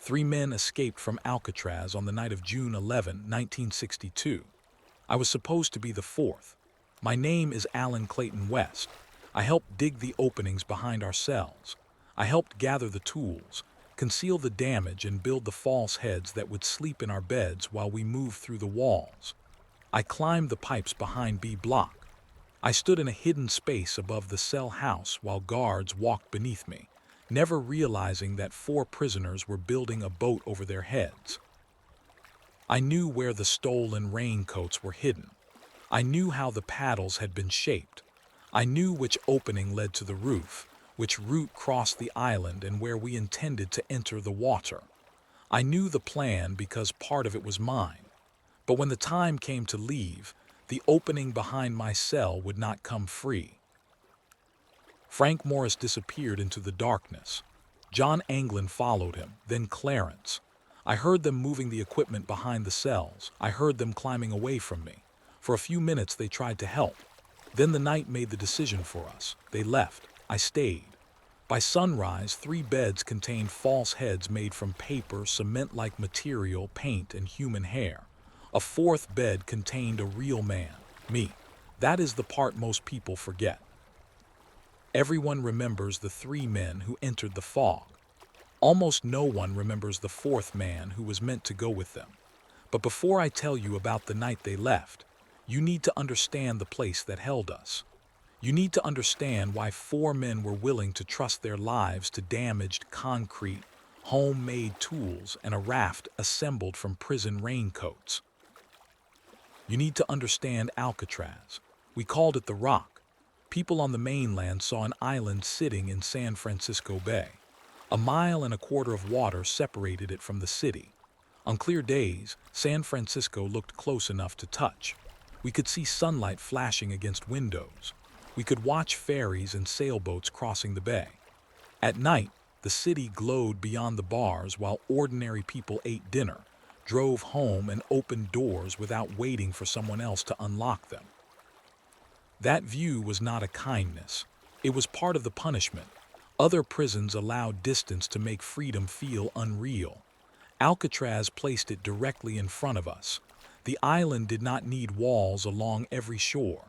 Three men escaped from Alcatraz on the night of June 11, 1962. I was supposed to be the fourth. My name is Clayton West. I helped dig the openings behind our cells. I helped gather the tools, conceal the damage, and build the false heads that would sleep in our beds while we moved through the walls. I climbed the pipes behind B block. I stood in a hidden space above the cell house while guards walked beneath me, never realizing that 4 prisoners were building a boat over their heads. I knew where the stolen raincoats were hidden. I knew how the paddles had been shaped. I knew which opening led to the roof, which route crossed the island, and where we intended to enter the water. I knew the plan because part of it was mine. But when the time came to leave, the opening behind my cell would not come free. Frank Morris disappeared into the darkness. John Anglin followed him, then Clarence. I heard them moving the equipment behind the cells. I heard them climbing away from me. For a few minutes they tried to help. Then the night made the decision for us. They left. I stayed. By sunrise, 3 beds contained false heads made from paper, cement-like material, paint, and human hair. A 4th bed contained a real man, me. That is the part most people forget. Everyone remembers the 3 men who entered the fog. Almost no one remembers the 4th man who was meant to go with them. But before I tell you about the night they left, you need to understand the place that held us. You need to understand why 4 men were willing to trust their lives to damaged concrete, homemade tools, and a raft assembled from prison raincoats. You need to understand Alcatraz. We called it the Rock. People on the mainland saw an island sitting in San Francisco Bay. A mile and a quarter of water separated it from the city. On clear days, San Francisco looked close enough to touch. We could see sunlight flashing against windows. We could watch ferries and sailboats crossing the bay. At night, the city glowed beyond the bars while ordinary people ate dinner, drove home, and opened doors without waiting for someone else to unlock them. That view was not a kindness. It was part of the punishment. Other prisons allowed distance to make freedom feel unreal. Alcatraz placed it directly in front of us. The island did not need walls along every shore.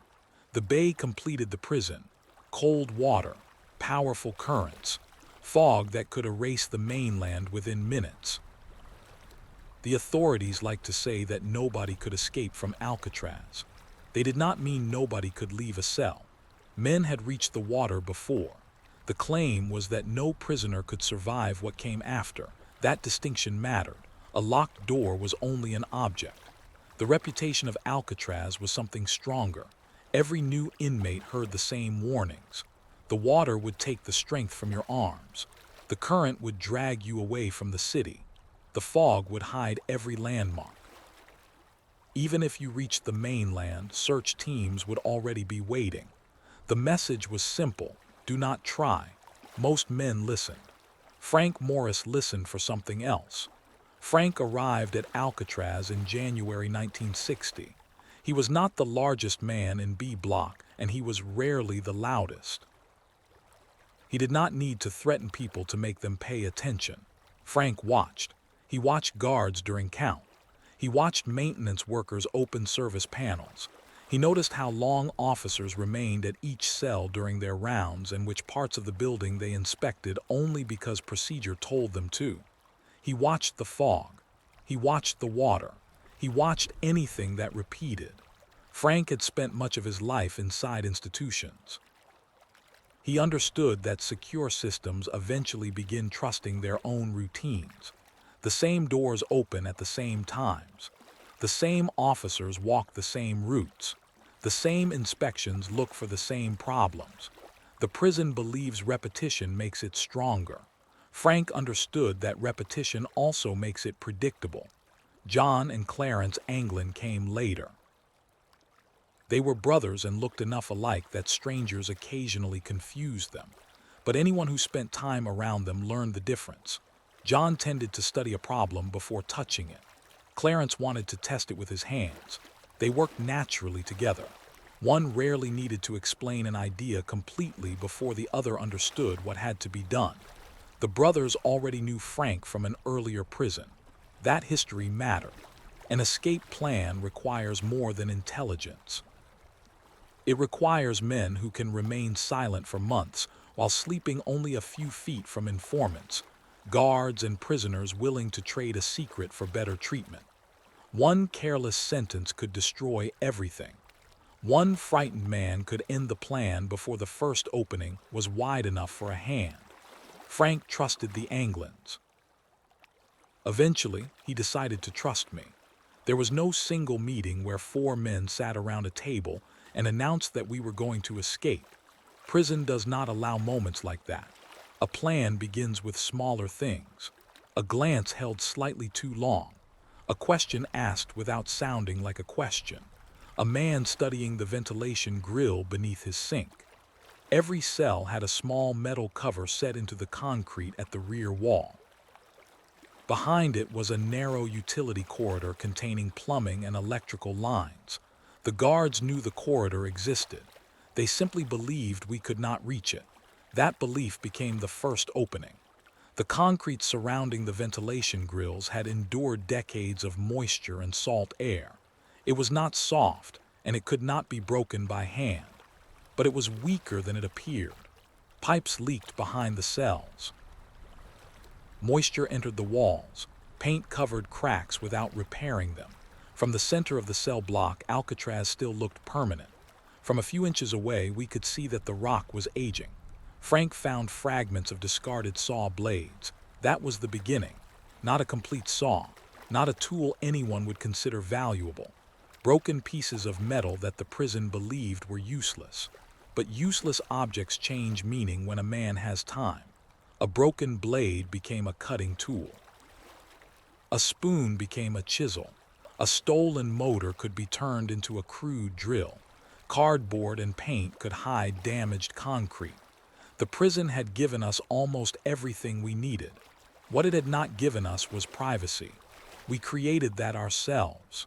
The bay completed the prison. Cold water, powerful currents, fog that could erase the mainland within minutes. The authorities like to say that nobody could escape from Alcatraz. They did not mean nobody could leave a cell. Men had reached the water before. The claim was that no prisoner could survive what came after. That distinction mattered. A locked door was only an object. The reputation of Alcatraz was something stronger. Every new inmate heard the same warnings. The water would take the strength from your arms. The current would drag you away from the city. The fog would hide every landmark. Even if you reached the mainland, search teams would already be waiting. The message was simple: do not try. Most men listened. Frank Morris listened for something else. Frank arrived at Alcatraz in January 1960. He was not the largest man in B block, and he was rarely the loudest. He did not need to threaten people to make them pay attention. Frank watched. He watched guards during count. He watched maintenance workers open service panels. He noticed how long officers remained at each cell during their rounds and which parts of the building they inspected only because procedure told them to. He watched the fog. He watched the water. He watched anything that repeated. Frank had spent much of his life inside institutions. He understood that secure systems eventually begin trusting their own routines. The same doors open at the same times. The same officers walk the same routes. The same inspections look for the same problems. The prison believes repetition makes it stronger. Frank understood that repetition also makes it predictable. John and Clarence Anglin came later. They were brothers and looked enough alike that strangers occasionally confused them. But anyone who spent time around them learned the difference. John tended to study a problem before touching it. Clarence wanted to test it with his hands. They worked naturally together. One rarely needed to explain an idea completely before the other understood what had to be done. The brothers already knew Frank from an earlier prison. That history mattered. An escape plan requires more than intelligence. It requires men who can remain silent for months while sleeping only a few feet from informants, guards and prisoners willing to trade a secret for better treatment. One careless sentence could destroy everything. One frightened man could end the plan before the first opening was wide enough for a hand. Frank trusted the Anglins. Eventually, he decided to trust me. There was no single meeting where 4 men sat around a table and announced that we were going to escape. Prison does not allow moments like that. A plan begins with smaller things. A glance held slightly too long. A question asked without sounding like a question. A man studying the ventilation grill beneath his sink. Every cell had a small metal cover set into the concrete at the rear wall. Behind it was a narrow utility corridor containing plumbing and electrical lines. The guards knew the corridor existed. They simply believed we could not reach it. That belief became the first opening. The concrete surrounding the ventilation grills had endured decades of moisture and salt air. It was not soft, and it could not be broken by hand. But it was weaker than it appeared. Pipes leaked behind the cells. Moisture entered the walls. Paint covered cracks without repairing them. From the center of the cell block, Alcatraz still looked permanent. From a few inches away, we could see that the rock was aging. Frank found fragments of discarded saw blades. That was the beginning. Not a complete saw. Not a tool anyone would consider valuable. Broken pieces of metal that the prison believed were useless. But useless objects change meaning when a man has time. A broken blade became a cutting tool. A spoon became a chisel. A stolen motor could be turned into a crude drill. Cardboard and paint could hide damaged concrete. The prison had given us almost everything we needed. What it had not given us was privacy. We created that ourselves.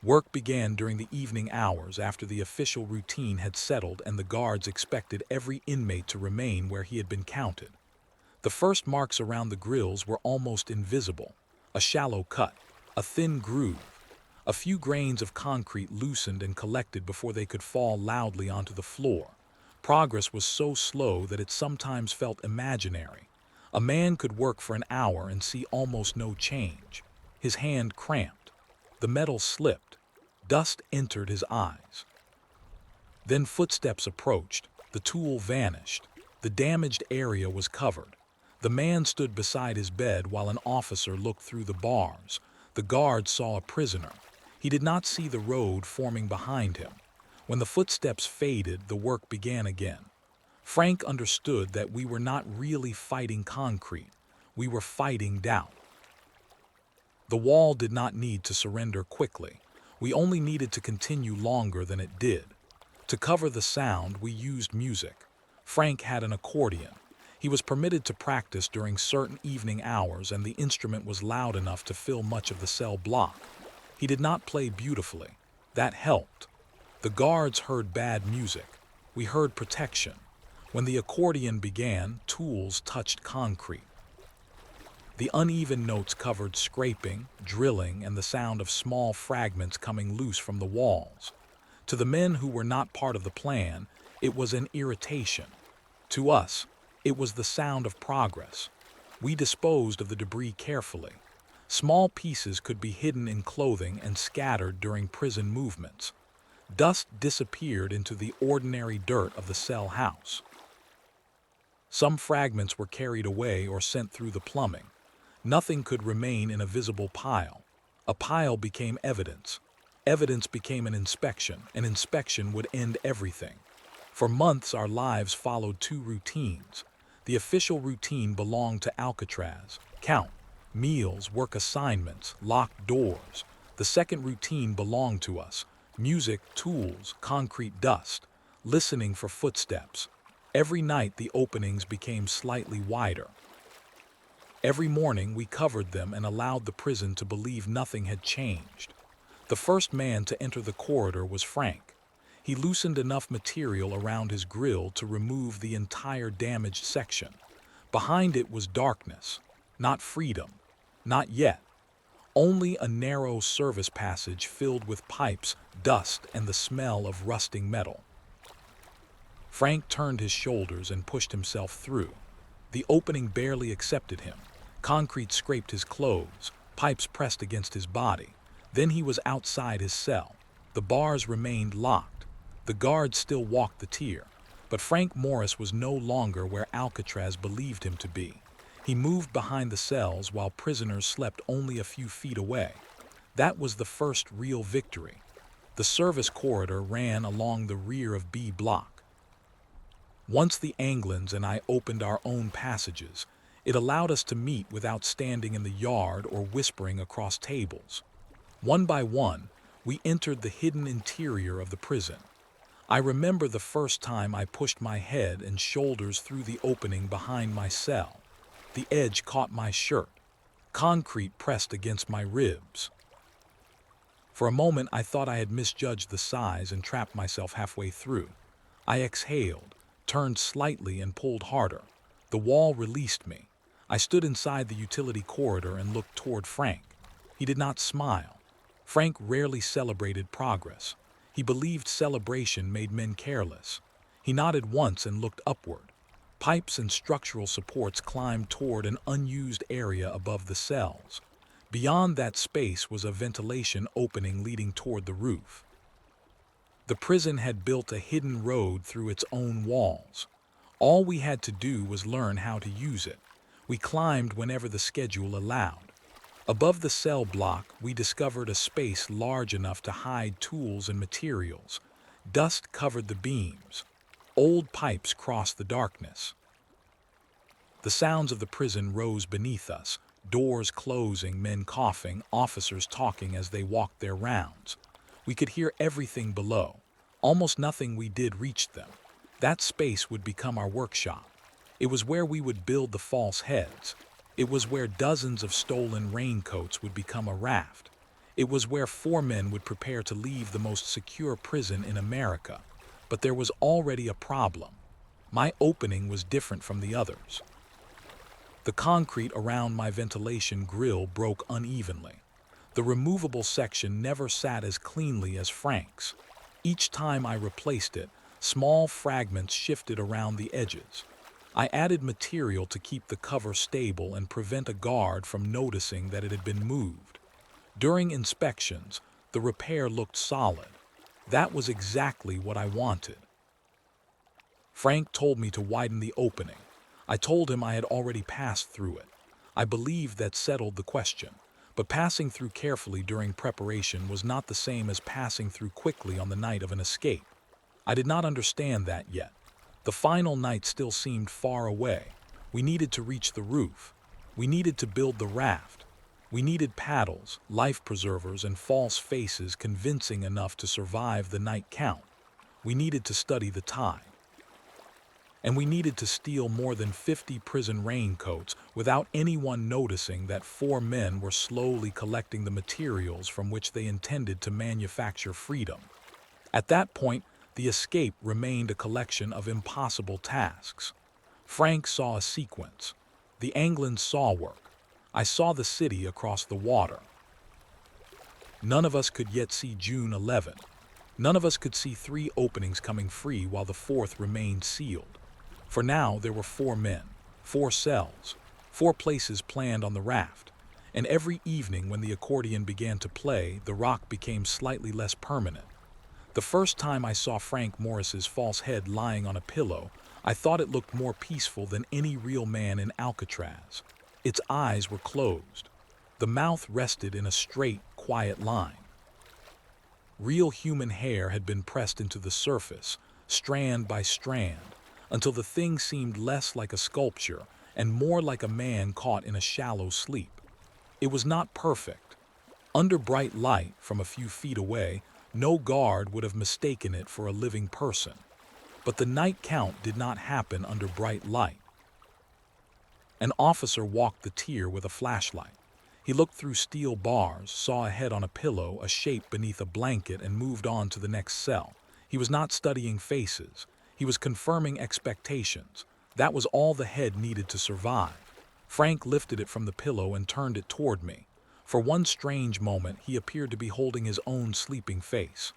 Work began during the evening hours after the official routine had settled and the guards expected every inmate to remain where he had been counted. The first marks around the grills were almost invisible. A shallow cut, a thin groove. A few grains of concrete loosened and collected before they could fall loudly onto the floor. Progress was so slow that it sometimes felt imaginary. A man could work for an hour and see almost no change. His hand cramped. The metal slipped. Dust entered his eyes. Then footsteps approached. The tool vanished. The damaged area was covered. The man stood beside his bed while an officer looked through the bars. The guard saw a prisoner. He did not see the road forming behind him. When the footsteps faded, the work began again. Frank understood that we were not really fighting concrete. We were fighting doubt. The wall did not need to surrender quickly. We only needed to continue longer than it did. To cover the sound, we used music. Frank had an accordion. He was permitted to practice during certain evening hours, and the instrument was loud enough to fill much of the cell block. He did not play beautifully. That helped. The guards heard bad music. We heard protection. When the accordion began, tools touched concrete. The uneven notes covered scraping, drilling, and the sound of small fragments coming loose from the walls. To the men who were not part of the plan, it was an irritation. To us, it was the sound of progress. We disposed of the debris carefully. Small pieces could be hidden in clothing and scattered during prison movements. Dust disappeared into the ordinary dirt of the cell house. Some fragments were carried away or sent through the plumbing. Nothing could remain in a visible pile. A pile became evidence. Evidence became an inspection. An inspection would end everything. For months, our lives followed 2 routines. The official routine belonged to Alcatraz. Count. Meals, work assignments, locked doors. The second routine belonged to us. Music, tools, concrete dust, listening for footsteps. Every night the openings became slightly wider. Every morning we covered them and allowed the prison to believe nothing had changed. The first man to enter the corridor was Frank. He loosened enough material around his grill to remove the entire damaged section. Behind it was darkness, not freedom, not yet. Only a narrow service passage filled with pipes, dust, and the smell of rusting metal. Frank turned his shoulders and pushed himself through. The opening barely accepted him. Concrete scraped his clothes, pipes pressed against his body. Then he was outside his cell. The bars remained locked. The guards still walked the tier. But Frank Morris was no longer where Alcatraz believed him to be. He moved behind the cells while prisoners slept only a few feet away. That was the first real victory. The service corridor ran along the rear of B Block. Once the Anglins and I opened our own passages, it allowed us to meet without standing in the yard or whispering across tables. One by one, we entered the hidden interior of the prison. I remember the first time I pushed my head and shoulders through the opening behind my cell. The edge caught my shirt. Concrete pressed against my ribs. For a moment, I thought I had misjudged the size and trapped myself halfway through. I exhaled, turned slightly, and pulled harder. The wall released me. I stood inside the utility corridor and looked toward Frank. He did not smile. Frank rarely celebrated progress. He believed celebration made men careless. He nodded once and looked upward. Pipes and structural supports climbed toward an unused area above the cells. Beyond that space was a ventilation opening leading toward the roof. The prison had built a hidden road through its own walls. All we had to do was learn how to use it. We climbed whenever the schedule allowed. Above the cell block, we discovered a space large enough to hide tools and materials. Dust covered the beams. Old pipes crossed the darkness. The sounds of the prison rose beneath us, doors closing, men coughing, officers talking as they walked their rounds. We could hear everything below. Almost nothing we did reached them. That space would become our workshop. It was where we would build the false heads. It was where dozens of stolen raincoats would become a raft. It was where 4 men would prepare to leave the most secure prison in America. But there was already a problem. My opening was different from the others. The concrete around my ventilation grill broke unevenly. The removable section never sat as cleanly as Frank's. Each time I replaced it, small fragments shifted around the edges. I added material to keep the cover stable and prevent a guard from noticing that it had been moved. During inspections, the repair looked solid. That was exactly what I wanted. Frank told me to widen the opening. I told him I had already passed through it. I believed that settled the question, but passing through carefully during preparation was not the same as passing through quickly on the night of an escape. I did not understand that yet. The final night still seemed far away. We needed to reach the roof. We needed to build the raft. We needed paddles, life preservers, and false faces convincing enough to survive the night count. We needed to study the tide. And we needed to steal more than 50 prison raincoats without anyone noticing that 4 men were slowly collecting the materials from which they intended to manufacture freedom. At that point, the escape remained a collection of impossible tasks. Frank saw a sequence. The Anglins saw work. I saw the city across the water. None of us could yet see June 11. None of us could see 3 openings coming free while the 4th remained sealed. For now, there were 4 men, 4 cells, 4 places planned on the raft. And every evening when the accordion began to play, the rock became slightly less permanent. The first time I saw Frank Morris's false head lying on a pillow, I thought it looked more peaceful than any real man in Alcatraz. Its eyes were closed. The mouth rested in a straight, quiet line. Real human hair had been pressed into the surface, strand by strand, until the thing seemed less like a sculpture and more like a man caught in a shallow sleep. It was not perfect. Under bright light, from a few feet away, no guard would have mistaken it for a living person. But the night count did not happen under bright light. An officer walked the tier with a flashlight. He looked through steel bars, saw a head on a pillow, a shape beneath a blanket, and moved on to the next cell. He was not studying faces. He was confirming expectations. That was all the head needed to survive. Frank lifted it from the pillow and turned it toward me. For one strange moment, he appeared to be holding his own sleeping face.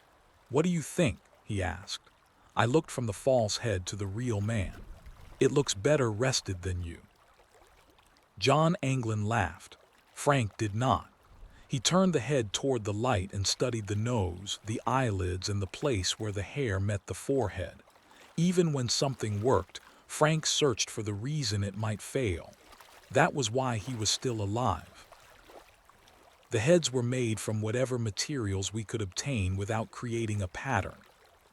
"What do you think?" he asked. I looked from the false head to the real man. "It looks better rested than you." John Anglin laughed. Frank did not. He turned the head toward the light and studied the nose, the eyelids, and the place where the hair met the forehead. Even when something worked, Frank searched for the reason it might fail. That was why he was still alive. The heads were made from whatever materials we could obtain without creating a pattern.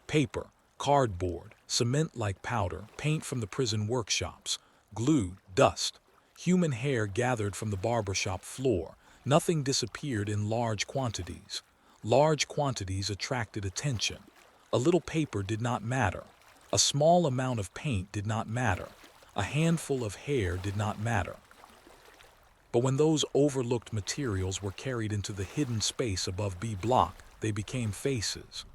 Paper, cardboard, cement-like powder, paint from the prison workshops, glue, dust, human hair gathered from the barbershop floor. Nothing disappeared in large quantities. Large quantities attracted attention. A little paper did not matter. A small amount of paint did not matter. A handful of hair did not matter. But when those overlooked materials were carried into the hidden space above B block, they became faces.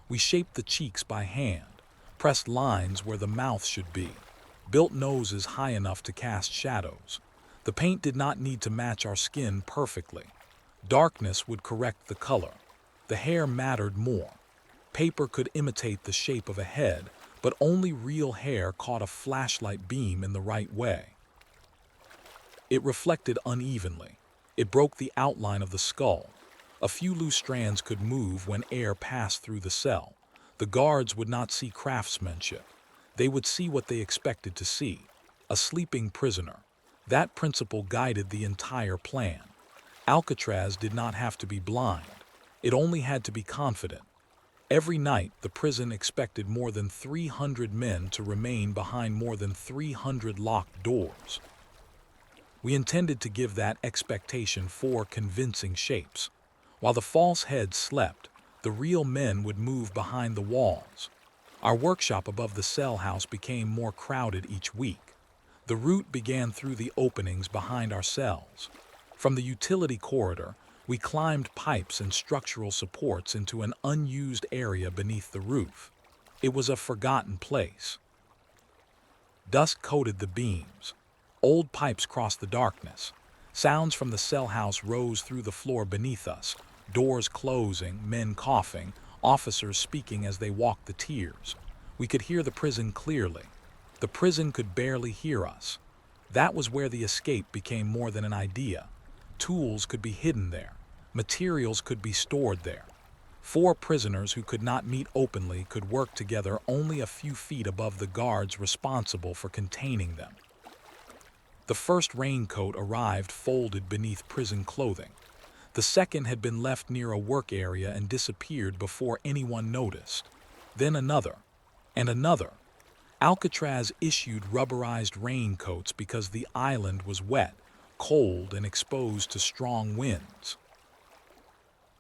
We shaped the cheeks by hand, pressed lines where the mouth should be, built noses high enough to cast shadows. The paint did not need to match our skin perfectly. Darkness would correct the color. The hair mattered more. Paper could imitate the shape of a head, but only real hair caught a flashlight beam in the right way. It reflected unevenly. It broke the outline of the skull. A few loose strands could move when air passed through the cell. The guards would not see craftsmanship. They would see what they expected to see: a sleeping prisoner. That principle guided the entire plan. Alcatraz did not have to be blind. It only had to be confident. Every night, the prison expected more than 300 men to remain behind more than 300 locked doors. We intended to give that expectation 4 convincing shapes. While the false heads slept, the real men would move behind the walls. Our workshop above the cell house became more crowded each week. The route began through the openings behind our cells. From the utility corridor, we climbed pipes and structural supports into an unused area beneath the roof. It was a forgotten place. Dust coated the beams. Old pipes crossed the darkness. Sounds from the cell house rose through the floor beneath us. Doors closing, men coughing, officers speaking as they walked the tiers. We could hear the prison clearly. The prison could barely hear us. That was where the escape became more than an idea. Tools could be hidden there. Materials could be stored there. 4 prisoners who could not meet openly could work together only a few feet above the guards responsible for containing them. The first raincoat arrived folded beneath prison clothing. The second had been left near a work area and disappeared before anyone noticed. Then another, and another. Alcatraz issued rubberized raincoats because the island was wet, cold, and exposed to strong winds.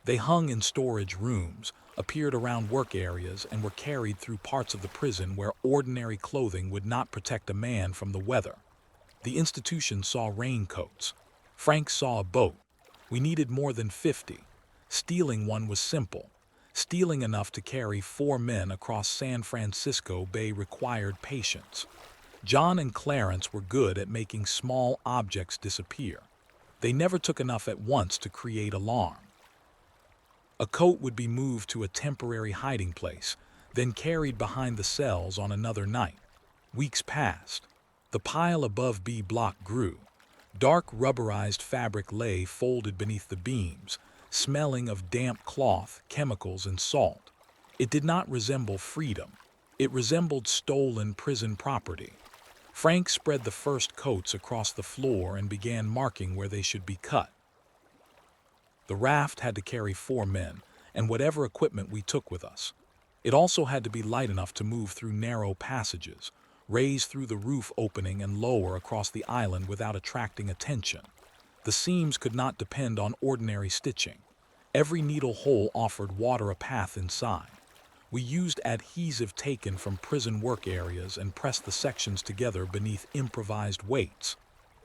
They hung in storage rooms, appeared around work areas, and were carried through parts of the prison where ordinary clothing would not protect a man from the weather. The institution saw raincoats. Frank saw a boat. We needed more than 50. Stealing one was simple. Stealing enough to carry 4 men across San Francisco Bay required patience. John and Clarence were good at making small objects disappear. They never took enough at once to create alarm. A coat would be moved to a temporary hiding place, then carried behind the cells on another night. Weeks passed. The pile above B block grew. Dark rubberized fabric lay folded beneath the beams, smelling of damp cloth, chemicals, and salt. It did not resemble freedom. It resembled stolen prison property. Frank spread the first coats across the floor and began marking where they should be cut. The raft had to carry 4 men, and whatever equipment we took with us. It also had to be light enough to move through narrow passages, raise through the roof opening and lower across the island without attracting attention. The seams could not depend on ordinary stitching. Every needle hole offered water a path inside. We used adhesive taken from prison work areas and pressed the sections together beneath improvised weights.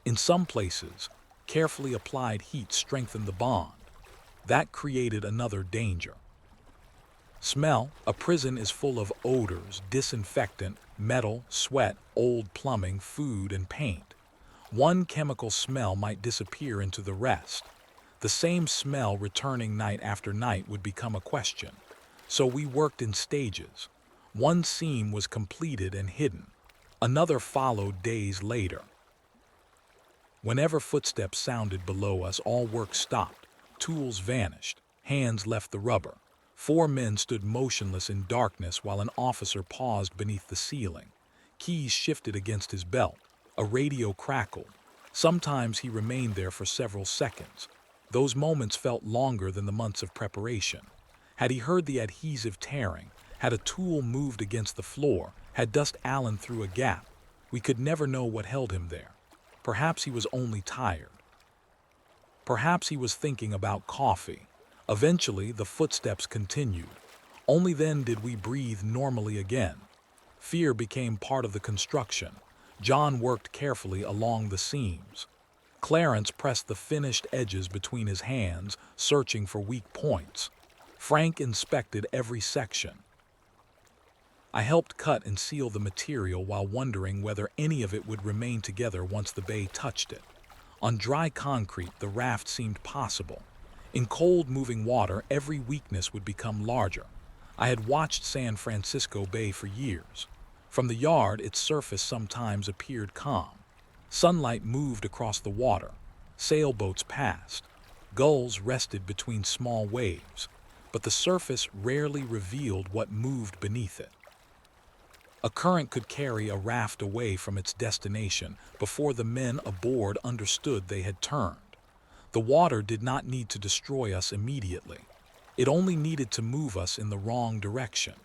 In some places, carefully applied heat strengthened the bond. That created another danger. Smell: a prison is full of odors, disinfectant, metal, sweat, old plumbing, food, and paint. One chemical smell might disappear into the rest. The same smell returning night after night would become a question. So we worked in stages. One seam was completed and hidden. Another followed days later. Whenever footsteps sounded below us, all work stopped. Tools vanished. Hands left the rubber. 4 men stood motionless in darkness while an officer paused beneath the ceiling. Keys shifted against his belt. A radio crackled. Sometimes he remained there for several seconds. Those moments felt longer than the months of preparation. Had he heard the adhesive tearing? Had a tool moved against the floor? Had dust Allen through a gap? We could never know what held him there. Perhaps he was only tired. Perhaps he was thinking about coffee. Eventually, the footsteps continued. Only then did we breathe normally again. Fear became part of the construction. John worked carefully along the seams. Clarence pressed the finished edges between his hands, searching for weak points. Frank inspected every section. I helped cut and seal the material while wondering whether any of it would remain together once the bay touched it. On dry concrete, the raft seemed possible. In cold, moving water, every weakness would become larger. I had watched San Francisco Bay for years. From the yard, its surface sometimes appeared calm. Sunlight moved across the water. Sailboats passed. Gulls rested between small waves. But the surface rarely revealed what moved beneath it. A current could carry a raft away from its destination before the men aboard understood they had turned. The water did not need to destroy us immediately. It only needed to move us in the wrong direction.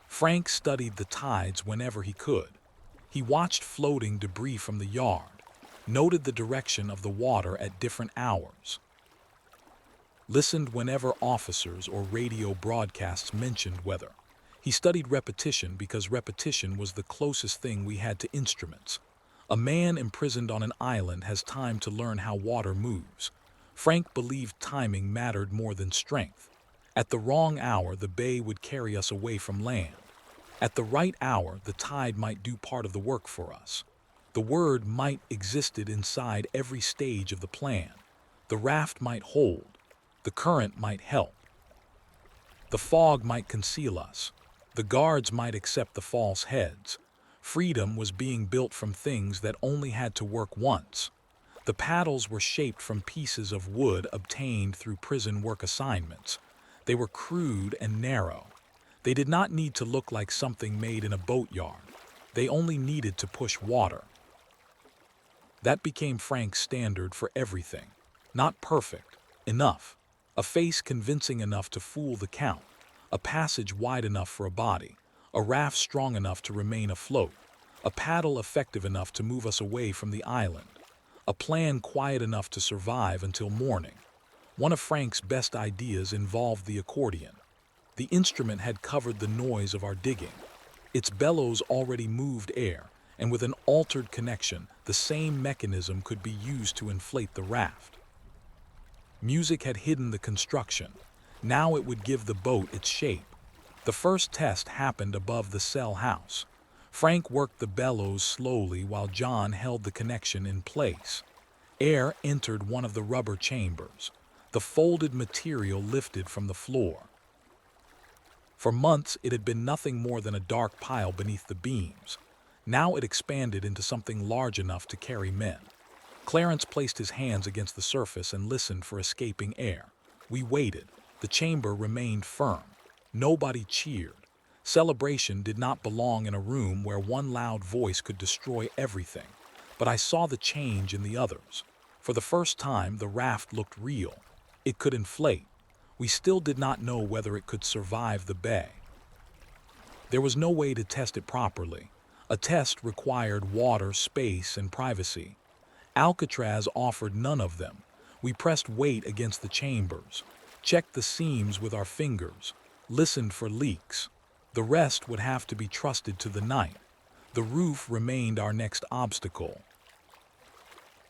Frank studied the tides whenever he could. He watched floating debris from the yard, noted the direction of the water at different hours, listened whenever officers or radio broadcasts mentioned weather. He studied repetition because repetition was the closest thing we had to instruments. A man imprisoned on an island has time to learn how water moves. Frank believed timing mattered more than strength. At the wrong hour, the bay would carry us away from land. At the right hour, the tide might do part of the work for us. The word "might" existed inside every stage of the plan. The raft might hold. The current might help. The fog might conceal us. The guards might accept the false heads. Freedom was being built from things that only had to work once. The paddles were shaped from pieces of wood obtained through prison work assignments. They were crude and narrow. They did not need to look like something made in a boatyard. They only needed to push water. That became Frank's standard for everything. Not perfect, enough. A face convincing enough to fool the count. A passage wide enough for a body. A raft strong enough to remain afloat. A paddle effective enough to move us away from the island. A plan quiet enough to survive until morning. One of Frank's best ideas involved the accordion. The instrument had covered the noise of our digging. Its bellows already moved air, and with an altered connection, the same mechanism could be used to inflate the raft. Music had hidden the construction. Now it would give the boat its shape. The first test happened above the cell house. Frank worked the bellows slowly while John held the connection in place. Air entered one of the rubber chambers. The folded material lifted from the floor. For months, it had been nothing more than a dark pile beneath the beams. Now it expanded into something large enough to carry men. Clarence placed his hands against the surface and listened for escaping air. We waited. The chamber remained firm. Nobody cheered. Celebration did not belong in a room where one loud voice could destroy everything. But I saw the change in the others. For the first time, the raft looked real. It could inflate. We still did not know whether it could survive the bay. There was no way to test it properly. A test required water, space, and privacy. Alcatraz offered none of them. We pressed weight against the chambers, checked the seams with our fingers, listened for leaks. The rest would have to be trusted to the night. The roof remained our next obstacle.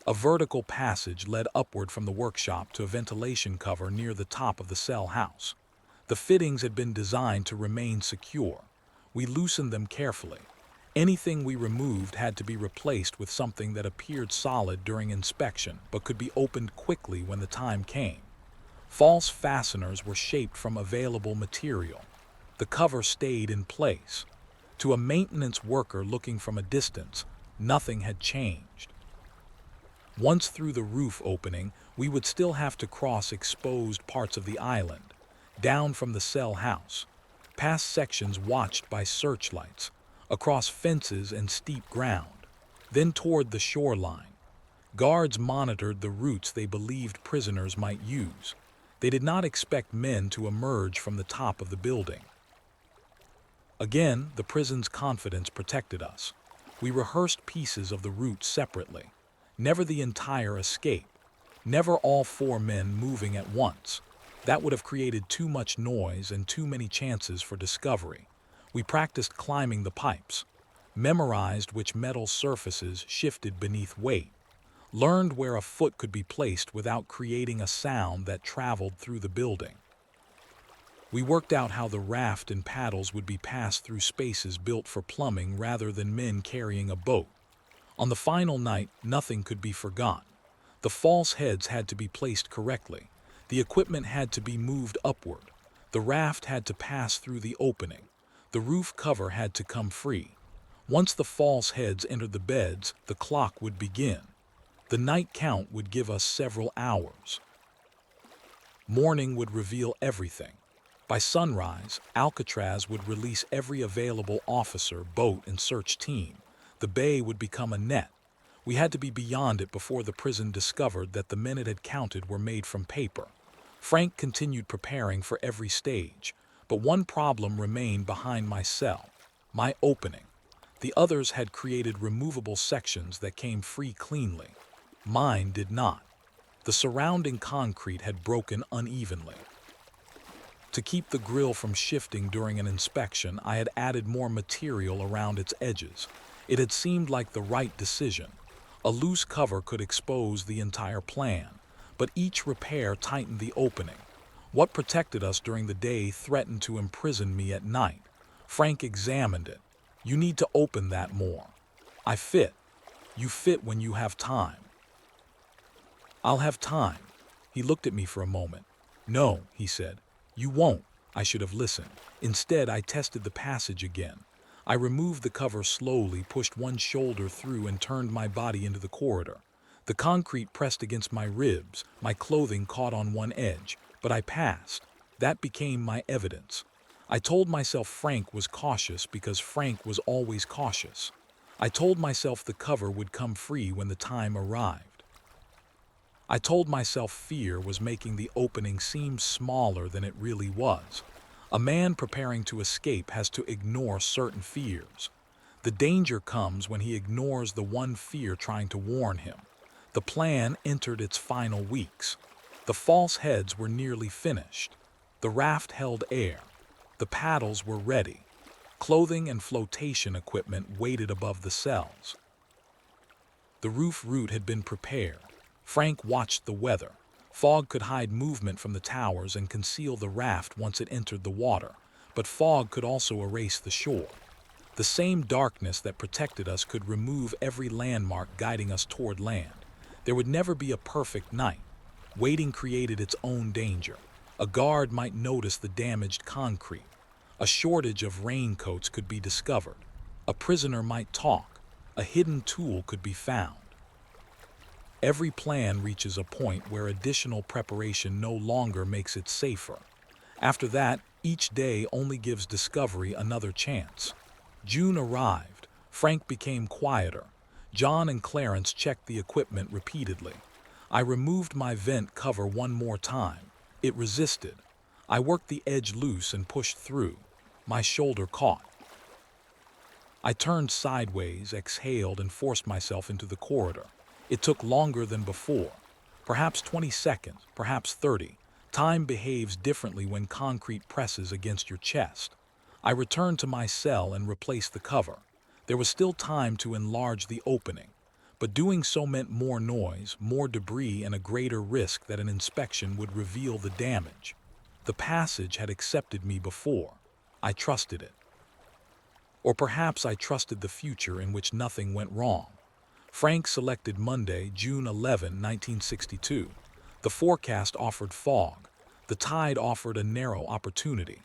A vertical passage led upward from the workshop to a ventilation cover near the top of the cell house. The fittings had been designed to remain secure. We loosened them carefully. Anything we removed had to be replaced with something that appeared solid during inspection but could be opened quickly when the time came. False fasteners were shaped from available material. The cover stayed in place. To a maintenance worker looking from a distance, nothing had changed. Once through the roof opening, we would still have to cross exposed parts of the island, down from the cell house, past sections watched by searchlights, across fences and steep ground, then toward the shoreline. Guards monitored the routes they believed prisoners might use. They did not expect men to emerge from the top of the building. Again, the prison's confidence protected us. We rehearsed pieces of the route separately. Never the entire escape. Never all 4 men moving at once. That would have created too much noise and too many chances for discovery. We practiced climbing the pipes, memorized which metal surfaces shifted beneath weight, learned where a foot could be placed without creating a sound that traveled through the building. We worked out how the raft and paddles would be passed through spaces built for plumbing rather than men carrying a boat. On the final night, nothing could be forgotten. The false heads had to be placed correctly. The equipment had to be moved upward. The raft had to pass through the opening. The roof cover had to come free. Once the false heads entered the beds, the clock would begin. The night count would give us several hours. Morning would reveal everything. By sunrise, Alcatraz would release every available officer, boat, and search team. The bay would become a net. We had to be beyond it before the prison discovered that the men it had counted were made from paper. Frank continued preparing for every stage, but one problem remained behind my cell: my opening. The others had created removable sections that came free cleanly. Mine did not. The surrounding concrete had broken unevenly. To keep the grill from shifting during an inspection, I had added more material around its edges. It had seemed like the right decision. A loose cover could expose the entire plan, but each repair tightened the opening. What protected us during the day threatened to imprison me at night. Frank examined it. "You need to open that more." "I fit." "You fit when you have time." "I'll have time." He looked at me for a moment. "No," he said. "You won't." I should have listened. Instead, I tested the passage again. I removed the cover slowly, pushed one shoulder through, and turned my body into the corridor. The concrete pressed against my ribs, my clothing caught on one edge, but I passed. That became my evidence. I told myself Frank was cautious because Frank was always cautious. I told myself the cover would come free when the time arrived. I told myself fear was making the opening seem smaller than it really was. A man preparing to escape has to ignore certain fears. The danger comes when he ignores the one fear trying to warn him. The plan entered its final weeks. The false heads were nearly finished. The raft held air. The paddles were ready. Clothing and flotation equipment waited above the cells. The roof route had been prepared. Frank watched the weather. Fog could hide movement from the towers and conceal the raft once it entered the water, but fog could also erase the shore. The same darkness that protected us could remove every landmark guiding us toward land. There would never be a perfect night. Waiting created its own danger. A guard might notice the damaged concrete. A shortage of raincoats could be discovered. A prisoner might talk. A hidden tool could be found. Every plan reaches a point where additional preparation no longer makes it safer. After that, each day only gives discovery another chance. June arrived. Frank became quieter. John and Clarence checked the equipment repeatedly. I removed my vent cover one more time. It resisted. I worked the edge loose and pushed through. My shoulder caught. I turned sideways, exhaled, and forced myself into the corridor. It took longer than before. Perhaps 20 seconds, perhaps 30. Time behaves differently when concrete presses against your chest. I returned to my cell and replaced the cover. There was still time to enlarge the opening, but doing so meant more noise, more debris, and a greater risk that an inspection would reveal the damage. The passage had accepted me before. I trusted it. Or perhaps I trusted the future in which nothing went wrong. Frank selected Monday, June 11, 1962. The forecast offered fog. The tide offered a narrow opportunity.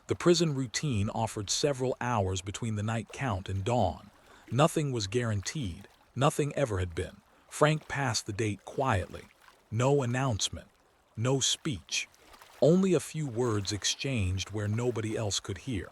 The prison routine offered several hours between the night count and dawn. Nothing was guaranteed. Nothing ever had been. Frank passed the date quietly. No announcement. No speech. Only a few words exchanged where nobody else could hear.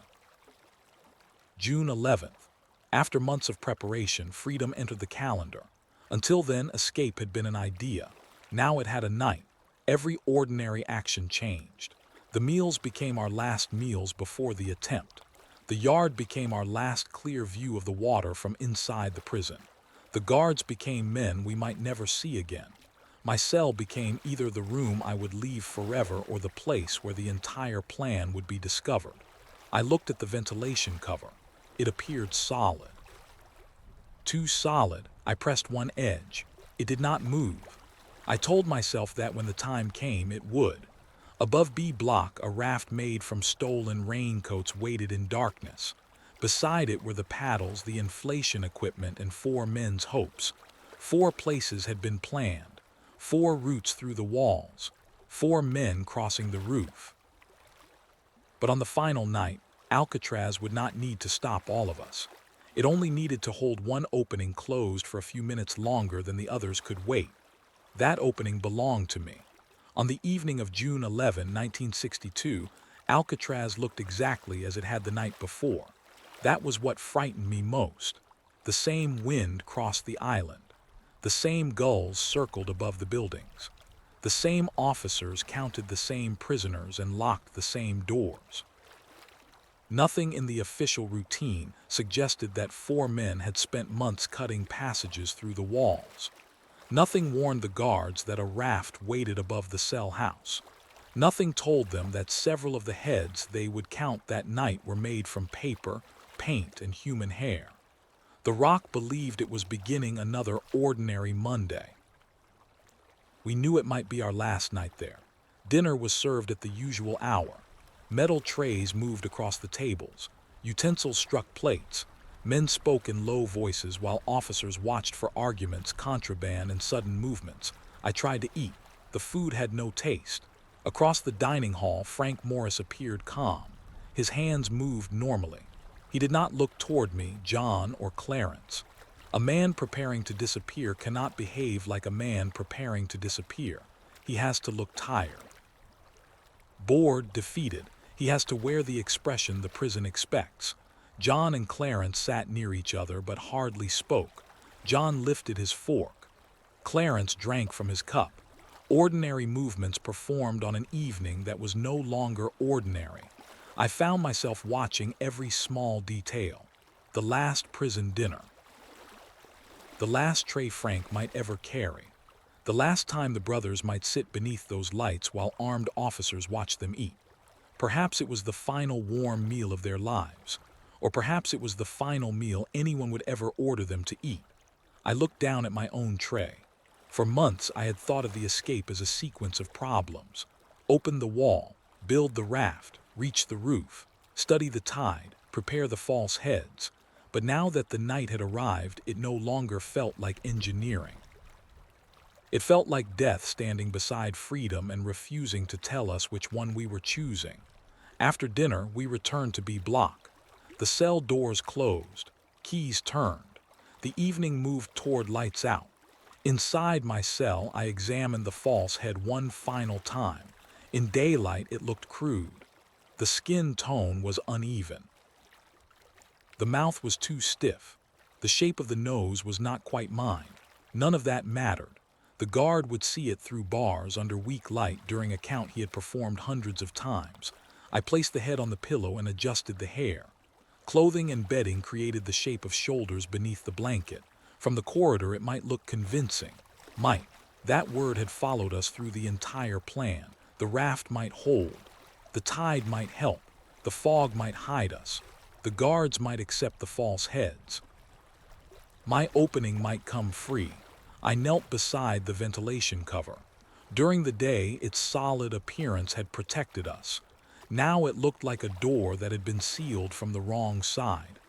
June 11th. After months of preparation, freedom entered the calendar. Until then, escape had been an idea. Now it had a night. Every ordinary action changed. The meals became our last meals before the attempt. The yard became our last clear view of the water from inside the prison. The guards became men we might never see again. My cell became either the room I would leave forever or the place where the entire plan would be discovered. I looked at the ventilation cover. It appeared solid. Too solid, I pressed one edge. It did not move. I told myself that when the time came, it would. Above B block, a raft made from stolen raincoats waited in darkness. Beside it were the paddles, the inflation equipment, and 4 men's hopes. 4 places had been planned. 4 routes through the walls. 4 men crossing the roof. But on the final night, Alcatraz would not need to stop all of us. It only needed to hold one opening closed for a few minutes longer than the others could wait. That opening belonged to me. On the evening of June 11, 1962, Alcatraz looked exactly as it had the night before. That was what frightened me most. The same wind crossed the island. The same gulls circled above the buildings. The same officers counted the same prisoners and locked the same doors. Nothing in the official routine suggested that 4 men had spent months cutting passages through the walls. Nothing warned the guards that a raft waited above the cell house. Nothing told them that several of the heads they would count that night were made from paper, paint, and human hair. The Rock believed it was beginning another ordinary Monday. We knew it might be our last night there. Dinner was served at the usual hour. Metal trays moved across the tables. Utensils struck plates. Men spoke in low voices while officers watched for arguments, contraband, and sudden movements. I tried to eat. The food had no taste. Across the dining hall, Frank Morris appeared calm. His hands moved normally. He did not look toward me, John, or Clarence. A man preparing to disappear cannot behave like a man preparing to disappear. He has to look tired. Bored, defeated, he has to wear the expression the prison expects. John and Clarence sat near each other but hardly spoke. John lifted his fork. Clarence drank from his cup. Ordinary movements performed on an evening that was no longer ordinary. I found myself watching every small detail. The last prison dinner. The last tray Frank might ever carry. The last time the brothers might sit beneath those lights while armed officers watched them eat. Perhaps it was the final warm meal of their lives. Or perhaps it was the final meal anyone would ever order them to eat. I looked down at my own tray. For months I had thought of the escape as a sequence of problems. Open the wall, build the raft, reach the roof, study the tide, prepare the false heads. But now that the night had arrived, it no longer felt like engineering. It felt like death standing beside freedom and refusing to tell us which one we were choosing. After dinner, we returned to B block. The cell doors closed. Keys turned. The evening moved toward lights out. Inside my cell, I examined the false head one final time. In daylight, it looked crude. The skin tone was uneven. The mouth was too stiff. The shape of the nose was not quite mine. None of that mattered. The guard would see it through bars under weak light during a count he had performed hundreds of times. I placed the head on the pillow and adjusted the hair. Clothing and bedding created the shape of shoulders beneath the blanket. From the corridor, it might look convincing. Might. That word had followed us through the entire plan. The raft might hold. The tide might help. The fog might hide us. The guards might accept the false heads. My opening might come free. I knelt beside the ventilation cover. During the day, its solid appearance had protected us. Now it looked like a door that had been sealed from the wrong side.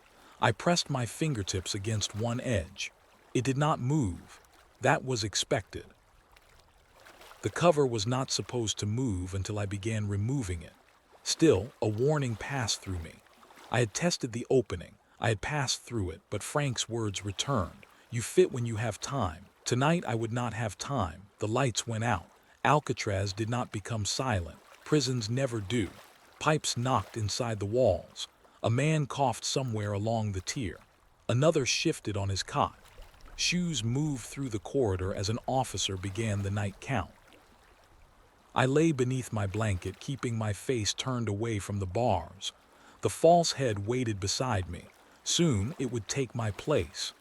I pressed my fingertips against one edge. It did not move. That was expected. The cover was not supposed to move until I began removing it. Still, a warning passed through me. I had tested the opening. I had passed through it, but Frank's words returned. You fit when you have time. Tonight I would not have time. The lights went out. Alcatraz did not become silent. Prisons never do. Pipes knocked inside the walls. A man coughed somewhere along the tier. Another shifted on his cot. Shoes moved through the corridor as an officer began the night count. I lay beneath my blanket, keeping my face turned away from the bars. The false head waited beside me. Soon it would take my place.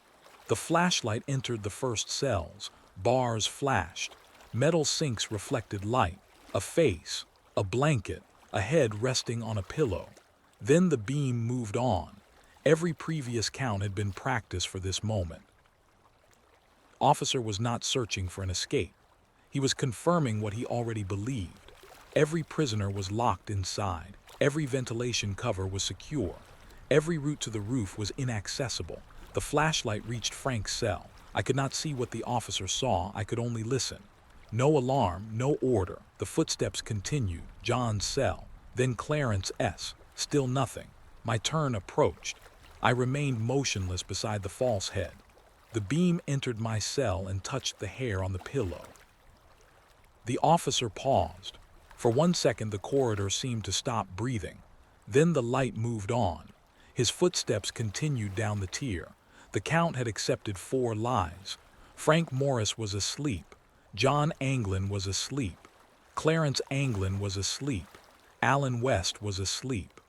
The flashlight entered the first cells. Bars flashed. Metal sinks reflected light. A face, a blanket, a head resting on a pillow. Then the beam moved on. Every previous count had been practice for this moment. Officer was not searching for an escape. He was confirming what he already believed. Every prisoner was locked inside. Every ventilation cover was secure. Every route to the roof was inaccessible. The flashlight reached Frank's cell. I could not see what the officer saw. I could only listen. No alarm, no order. The footsteps continued. John's cell. Then Clarence's. Still nothing. My turn approached. I remained motionless beside the false head. The beam entered my cell and touched the hair on the pillow. The officer paused. For 1 second, the corridor seemed to stop breathing. Then the light moved on. His footsteps continued down the tier. The count had accepted 4 lies. Frank Morris was asleep. John Anglin was asleep. Clarence Anglin was asleep. Alan West was asleep.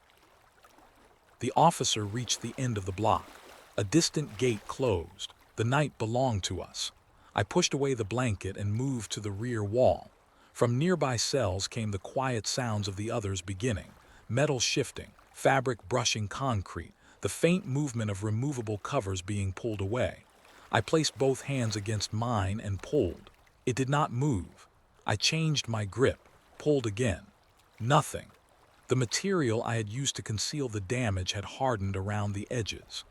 The officer reached the end of the block. A distant gate closed. The night belonged to us. I pushed away the blanket and moved to the rear wall. From nearby cells came the quiet sounds of the others beginning. Metal shifting, fabric brushing concrete, the faint movement of removable covers being pulled away. I placed both hands against mine and pulled. It did not move. I changed my grip, pulled again. Nothing. The material I had used to conceal the damage had hardened around the edges.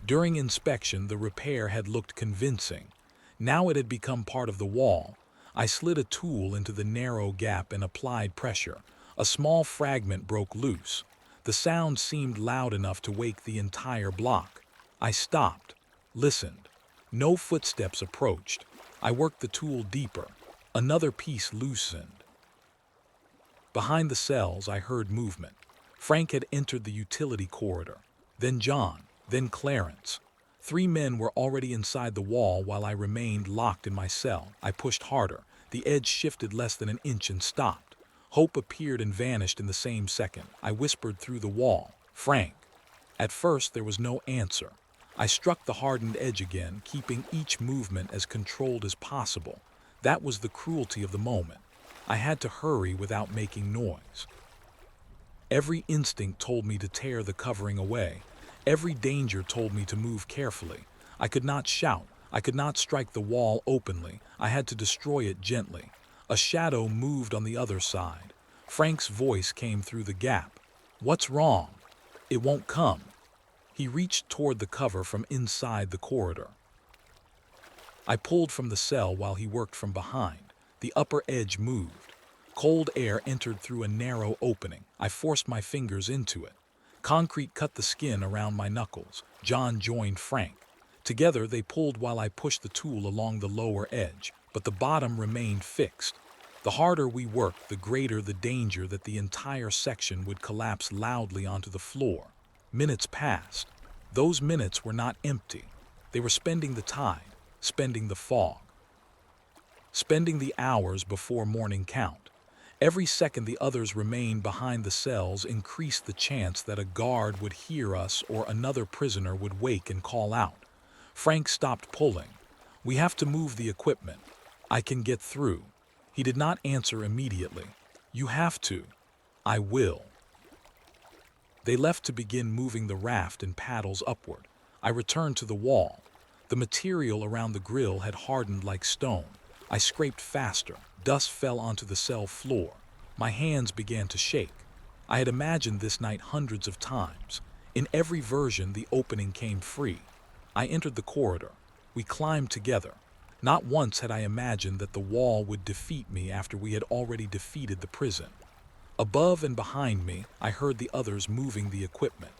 During inspection, the repair had looked convincing. Now it had become part of the wall. I slid a tool into the narrow gap and applied pressure. A small fragment broke loose. The sound seemed loud enough to wake the entire block. I stopped, listened. No footsteps approached. I worked the tool deeper. Another piece loosened. Behind the cells, I heard movement. Frank had entered the utility corridor. Then John, then Clarence. 3 men were already inside the wall while I remained locked in my cell. I pushed harder. The edge shifted less than an inch and stopped. Hope appeared and vanished in the same second. I whispered through the wall, "Frank." At first, there was no answer. I struck the hardened edge again, keeping each movement as controlled as possible. That was the cruelty of the moment. I had to hurry without making noise. Every instinct told me to tear the covering away. Every danger told me to move carefully. I could not shout. I could not strike the wall openly. I had to destroy it gently. A shadow moved on the other side. Frank's voice came through the gap. "What's wrong?" "It won't come." He reached toward the cover from inside the corridor. I pulled from the cell while he worked from behind. The upper edge moved. Cold air entered through a narrow opening. I forced my fingers into it. Concrete cut the skin around my knuckles. John joined Frank. Together they pulled while I pushed the tool along the lower edge, but the bottom remained fixed. The harder we worked, the greater the danger that the entire section would collapse loudly onto the floor. Minutes passed. Those minutes were not empty. They were spending the tide, spending the fog, spending the hours before morning count. Every second the others remained behind the cells increased the chance that a guard would hear us or another prisoner would wake and call out. Frank stopped pulling. "We have to move the equipment." "I can get through." He did not answer immediately. "You have to." "I will." They left to begin moving the raft and paddles upward. I returned to the wall. The material around the grill had hardened like stone. I scraped faster. Dust fell onto the cell floor. My hands began to shake. I had imagined this night hundreds of times. In every version, the opening came free. I entered the corridor. We climbed together. Not once had I imagined that the wall would defeat me after we had already defeated the prison. Above and behind me, I heard the others moving the equipment.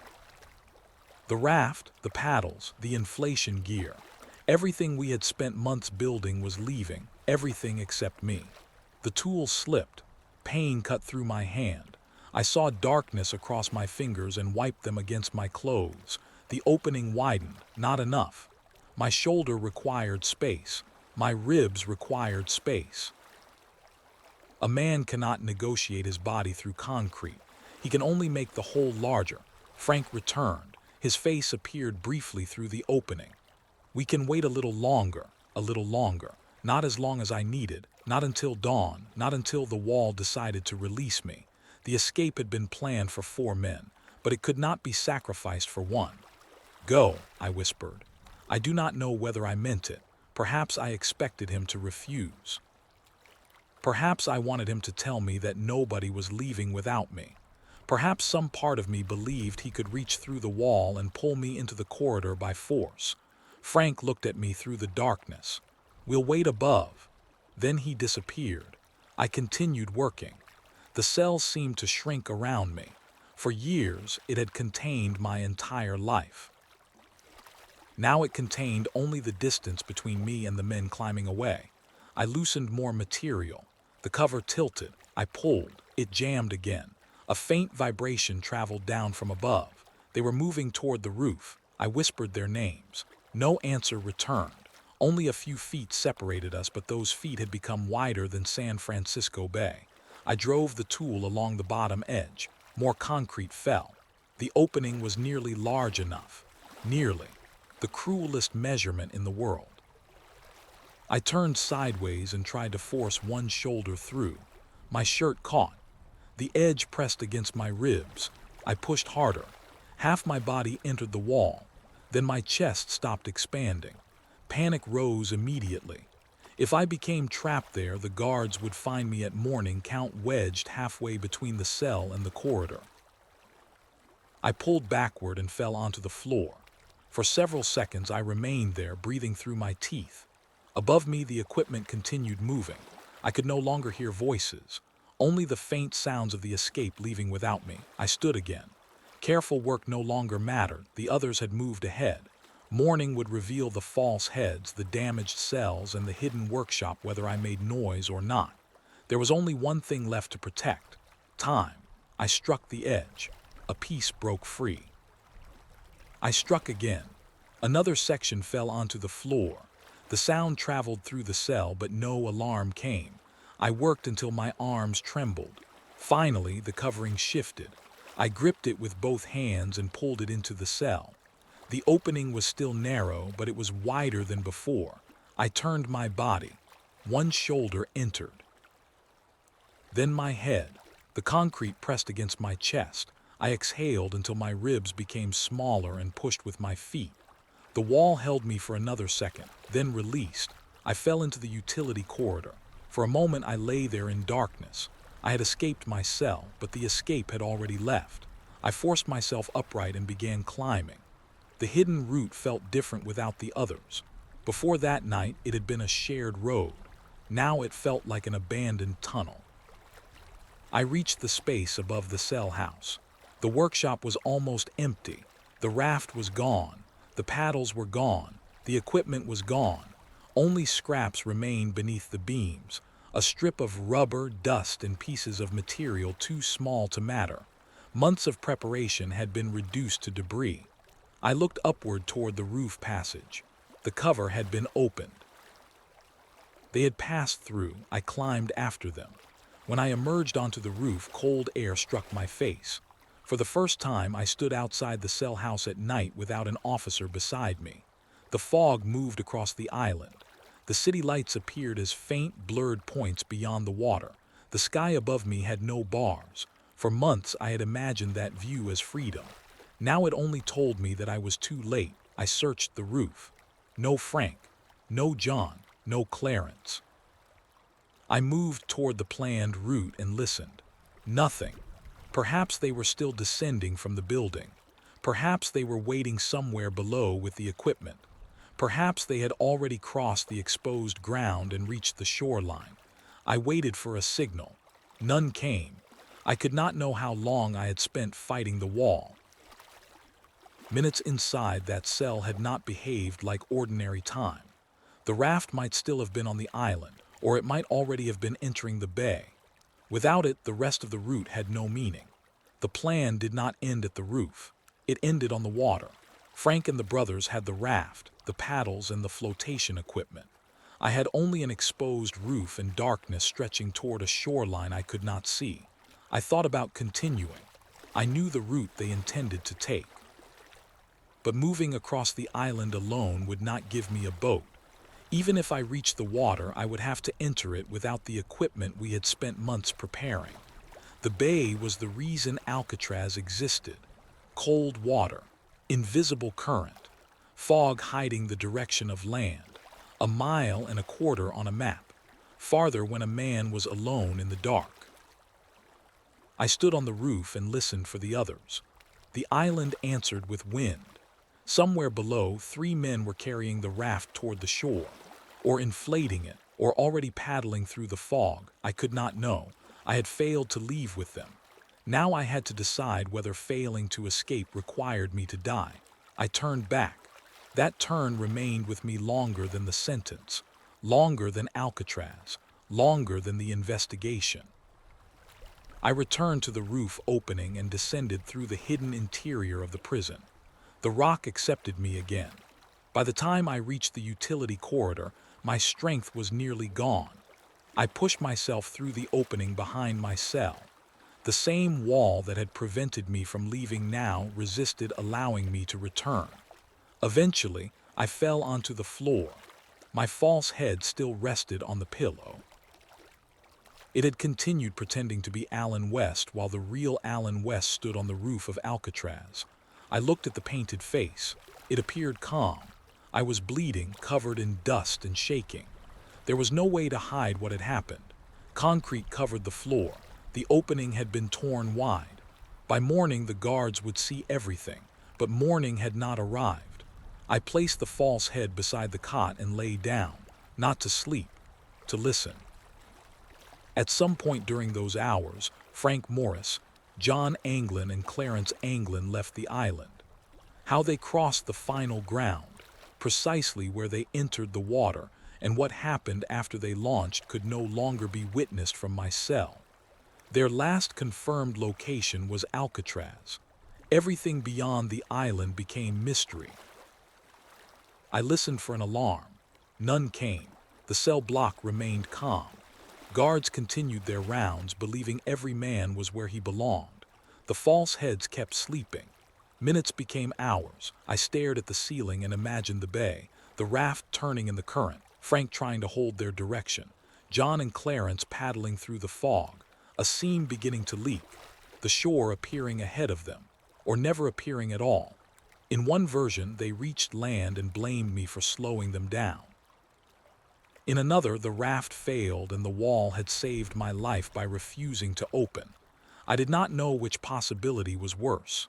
The raft, the paddles, the inflation gear. Everything we had spent months building was leaving, everything except me. The tools slipped. Pain cut through my hand. I saw darkness across my fingers and wiped them against my clothes. The opening widened, not enough. My shoulder required space. My ribs required space. A man cannot negotiate his body through concrete. He can only make the hole larger. Frank returned. His face appeared briefly through the opening. We can wait a little longer, not as long as I needed, not until dawn, not until the wall decided to release me. The escape had been planned for 4 men, but it could not be sacrificed for one. Go, I whispered. I do not know whether I meant it. Perhaps I expected him to refuse. Perhaps I wanted him to tell me that nobody was leaving without me. Perhaps some part of me believed he could reach through the wall and pull me into the corridor by force. Frank looked at me through the darkness. We'll wait above. Then he disappeared. I continued working. The cell seemed to shrink around me. For years, it had contained my entire life. Now it contained only the distance between me and the men climbing away. I loosened more material. The cover tilted. I pulled. It jammed again. A faint vibration traveled down from above. They were moving toward the roof. I whispered their names. No answer returned. Only a few feet separated us, but those feet had become wider than San Francisco Bay. I drove the tool along the bottom edge. More concrete fell. The opening was nearly large enough. Nearly. The cruelest measurement in the world. I turned sideways and tried to force one shoulder through. My shirt caught. The edge pressed against my ribs. I pushed harder. Half my body entered the wall. Then my chest stopped expanding. Panic rose immediately. If I became trapped there, the guards would find me at morning count wedged halfway between the cell and the corridor. I pulled backward and fell onto the floor. For several seconds I remained there, breathing through my teeth. Above me the equipment continued moving. I could no longer hear voices. Only the faint sounds of the escape leaving without me. I stood again. Careful work no longer mattered. The others had moved ahead. Morning would reveal the false heads, the damaged cells, and the hidden workshop, whether I made noise or not. There was only one thing left to protect. Time. I struck the edge. A piece broke free. I struck again. Another section fell onto the floor. The sound traveled through the cell, but no alarm came. I worked until my arms trembled. Finally, the covering shifted. I gripped it with both hands and pulled it into the cell. The opening was still narrow, but it was wider than before. I turned my body. One shoulder entered. Then my head. The concrete pressed against my chest. I exhaled until my ribs became smaller and pushed with my feet. The wall held me for another second, then released. I fell into the utility corridor. For a moment I lay there in darkness. I had escaped my cell, but the escape had already left. I forced myself upright and began climbing. The hidden route felt different without the others. Before that night, it had been a shared road. Now it felt like an abandoned tunnel. I reached the space above the cell house. The workshop was almost empty. The raft was gone. The paddles were gone. The equipment was gone. Only scraps remained beneath the beams. A strip of rubber, dust, and pieces of material too small to matter. Months of preparation had been reduced to debris. I looked upward toward the roof passage. The cover had been opened. They had passed through. I climbed after them. When I emerged onto the roof, cold air struck my face. For the first time, I stood outside the cell house at night without an officer beside me. The fog moved across the island. The city lights appeared as faint, blurred points beyond the water. The sky above me had no bars. For months, I had imagined that view as freedom. Now it only told me that I was too late. I searched the roof. No Frank. No John. No Clarence. I moved toward the planned route and listened. Nothing. Perhaps they were still descending from the building. Perhaps they were waiting somewhere below with the equipment. Perhaps they had already crossed the exposed ground and reached the shoreline. I waited for a signal. None came. I could not know how long I had spent fighting the wall. Minutes inside that cell had not behaved like ordinary time. The raft might still have been on the island, or it might already have been entering the bay. Without it, the rest of the route had no meaning. The plan did not end at the roof. It ended on the water. Frank and the brothers had the raft, the paddles, and the flotation equipment. I had only an exposed roof and darkness stretching toward a shoreline I could not see. I thought about continuing. I knew the route they intended to take. But moving across the island alone would not give me a boat. Even if I reached the water, I would have to enter it without the equipment we had spent months preparing. The bay was the reason Alcatraz existed. Cold water, invisible current, fog hiding the direction of land, 1.25 miles on a map, farther when a man was alone in the dark. I stood on the roof and listened for the others. The island answered with wind. Somewhere below, 3 men were carrying the raft toward the shore, or inflating it, or already paddling through the fog. I could not know. I had failed to leave with them. Now I had to decide whether failing to escape required me to die. I turned back. That turn remained with me longer than the sentence, longer than Alcatraz, longer than the investigation. I returned to the roof opening and descended through the hidden interior of the prison. The rock accepted me again. By the time I reached the utility corridor, my strength was nearly gone. I pushed myself through the opening behind my cell. The same wall that had prevented me from leaving now resisted allowing me to return. Eventually, I fell onto the floor. My false head still rested on the pillow. It had continued pretending to be Alan West while the real Alan West stood on the roof of Alcatraz. I looked at the painted face. It appeared calm. I was bleeding, covered in dust and shaking. There was no way to hide what had happened. Concrete covered the floor. The opening had been torn wide. By morning, the guards would see everything, but morning had not arrived. I placed the false head beside the cot and lay down, not to sleep, to listen. At some point during those hours, Frank Morris, John Anglin, and Clarence Anglin left the island. How they crossed the final ground, precisely where they entered the water, and what happened after they launched could no longer be witnessed from my cell. Their last confirmed location was Alcatraz. Everything beyond the island became mystery. I listened for an alarm. None came. The cell block remained calm. Guards continued their rounds, believing every man was where he belonged. The false heads kept sleeping. Minutes became hours. I stared at the ceiling and imagined the bay, the raft turning in the current, Frank trying to hold their direction, John and Clarence paddling through the fog, a scene beginning to leak, the shore appearing ahead of them, or never appearing at all. In one version, they reached land and blamed me for slowing them down. In another, the raft failed and the wall had saved my life by refusing to open. I did not know which possibility was worse.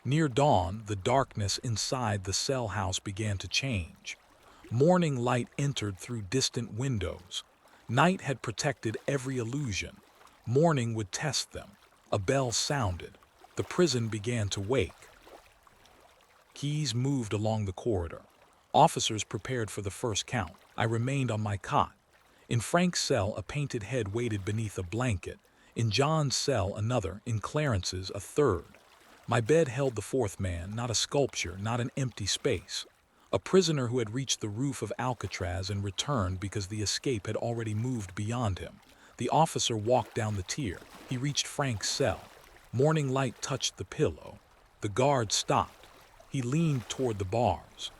Near dawn, the darkness inside the cell house began to change. Morning light entered through distant windows. Night had protected every illusion. Morning would test them. A bell sounded. The prison began to wake. Keys moved along the corridor. Officers prepared for the first count. I remained on my cot. In Frank's cell, a painted head waited beneath a blanket. In John's cell, another. In Clarence's, a third. My bed held the fourth man, not a sculpture, not an empty space. A prisoner who had reached the roof of Alcatraz and returned because the escape had already moved beyond him. The officer walked down the tier. He reached Frank's cell. Morning light touched the pillow. The guard stopped. He leaned toward the bars.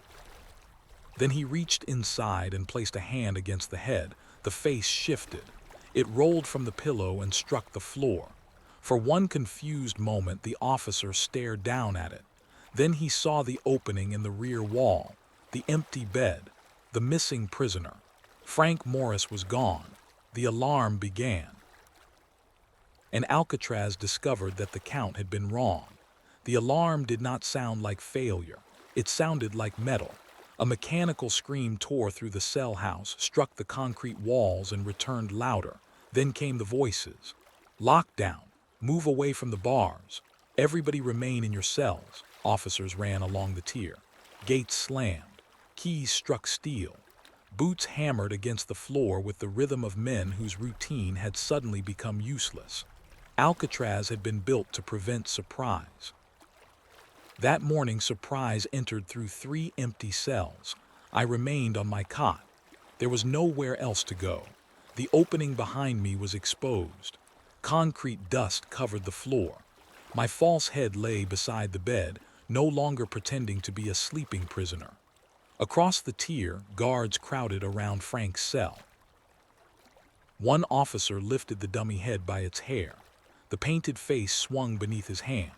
Then he reached inside and placed a hand against the head. The face shifted. It rolled from the pillow and struck the floor. For one confused moment, the officer stared down at it. Then he saw the opening in the rear wall, the empty bed, the missing prisoner. Frank Morris was gone. The alarm began, and Alcatraz discovered that the count had been wrong. The alarm did not sound like failure. It sounded like metal. A mechanical scream tore through the cell house, struck the concrete walls, and returned louder. Then came the voices. Lockdown. Move away from the bars. Everybody remain in your cells. Officers ran along the tier. Gates slammed. Keys struck steel. Boots hammered against the floor with the rhythm of men whose routine had suddenly become useless. Alcatraz had been built to prevent surprise. That morning, surprise entered through 3 empty cells. I remained on my cot. There was nowhere else to go. The opening behind me was exposed. Concrete dust covered the floor. My false head lay beside the bed, no longer pretending to be a sleeping prisoner. Across the tier, guards crowded around Frank's cell. One officer lifted the dummy head by its hair. The painted face swung beneath his hand.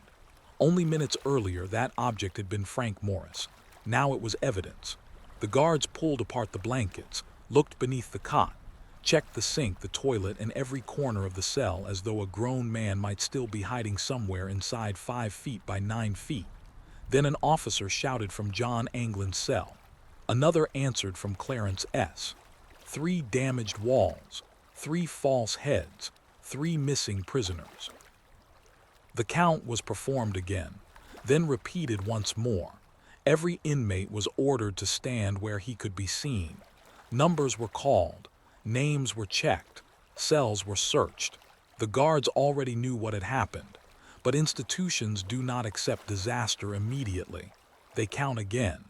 Only minutes earlier, that object had been Frank Morris. Now it was evidence. The guards pulled apart the blankets, looked beneath the cot, checked the sink, the toilet, and every corner of the cell, as though a grown man might still be hiding somewhere inside 5 feet by 9 feet. Then an officer shouted from John Anglin's cell. Another answered from Clarence S. 3 damaged walls, 3 false heads, 3 missing prisoners. The count was performed again, then repeated once more. Every inmate was ordered to stand where he could be seen. Numbers were called, names were checked, cells were searched. The guards already knew what had happened, but institutions do not accept disaster immediately. They count again.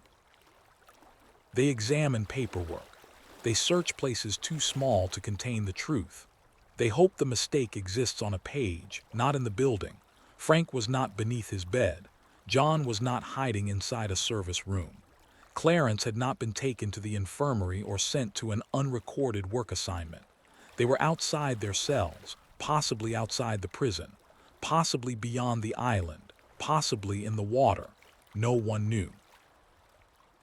They examine paperwork. They search places too small to contain the truth. They hope the mistake exists on a page, not in the building. Frank was not beneath his bed. John was not hiding inside a service room. Clarence had not been taken to the infirmary or sent to an unrecorded work assignment. They were outside their cells, possibly outside the prison, possibly beyond the island, possibly in the water. No one knew.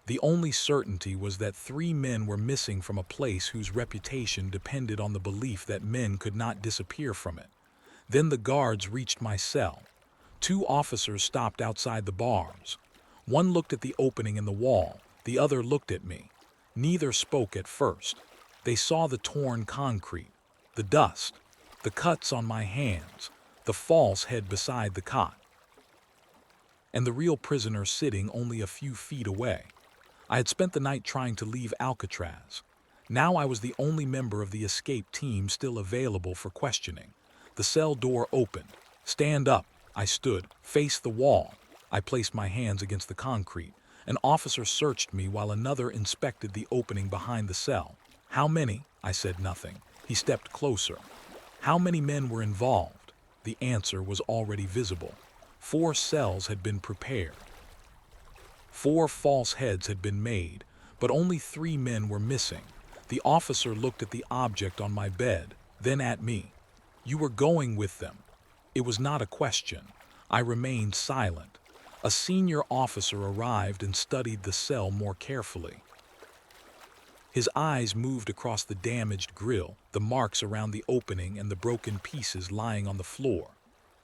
The only certainty was that 3 men were missing from a place whose reputation depended on the belief that men could not disappear from it. Then the guards reached my cell. 2 officers stopped outside the bars. One looked at the opening in the wall, the other looked at me. Neither spoke at first. They saw the torn concrete, the dust, the cuts on my hands, the false head beside the cot, and the real prisoner sitting only a few feet away. I had spent the night trying to leave Alcatraz. Now I was the only member of the escape team still available for questioning. The cell door opened. Stand up. I stood, faced the wall. I placed my hands against the concrete. An officer searched me while another inspected the opening behind the cell. How many? I said nothing. He stepped closer. How many men were involved? The answer was already visible. 4 cells had been prepared. 4 false heads had been made, but only 3 men were missing. The officer looked at the object on my bed, then at me. You were going with them. It was not a question. I remained silent. A senior officer arrived and studied the cell more carefully. His eyes moved across the damaged grill, the marks around the opening, and the broken pieces lying on the floor.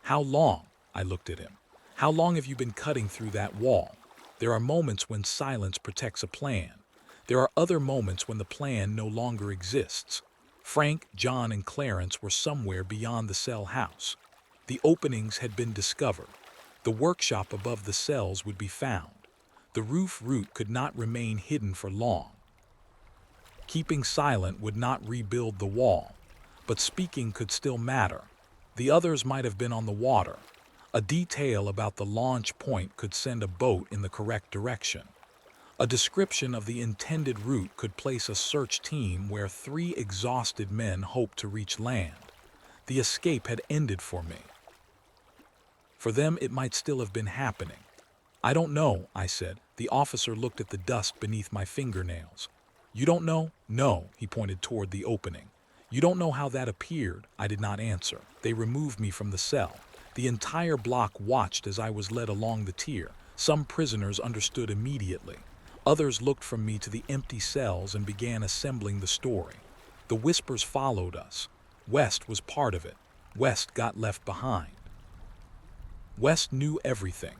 How long? I looked at him. How long have you been cutting through that wall? There are moments when silence protects a plan. There are other moments when the plan no longer exists. Frank, John, and Clarence were somewhere beyond the cell house. The openings had been discovered. The workshop above the cells would be found. The roof root could not remain hidden for long. Keeping silent would not rebuild the wall, but speaking could still matter. The others might have been on the water. A detail about the launch point could send a boat in the correct direction. A description of the intended route could place a search team where 3 exhausted men hoped to reach land. The escape had ended for me. For them, it might still have been happening. I don't know, I said. The officer looked at the dust beneath my fingernails. You don't know? No, he pointed toward the opening. You don't know how that appeared? I did not answer. They removed me from the cell. The entire block watched as I was led along the tier. Some prisoners understood immediately. Others looked from me to the empty cells and began assembling the story. The whispers followed us. West was part of it. West got left behind. West knew everything.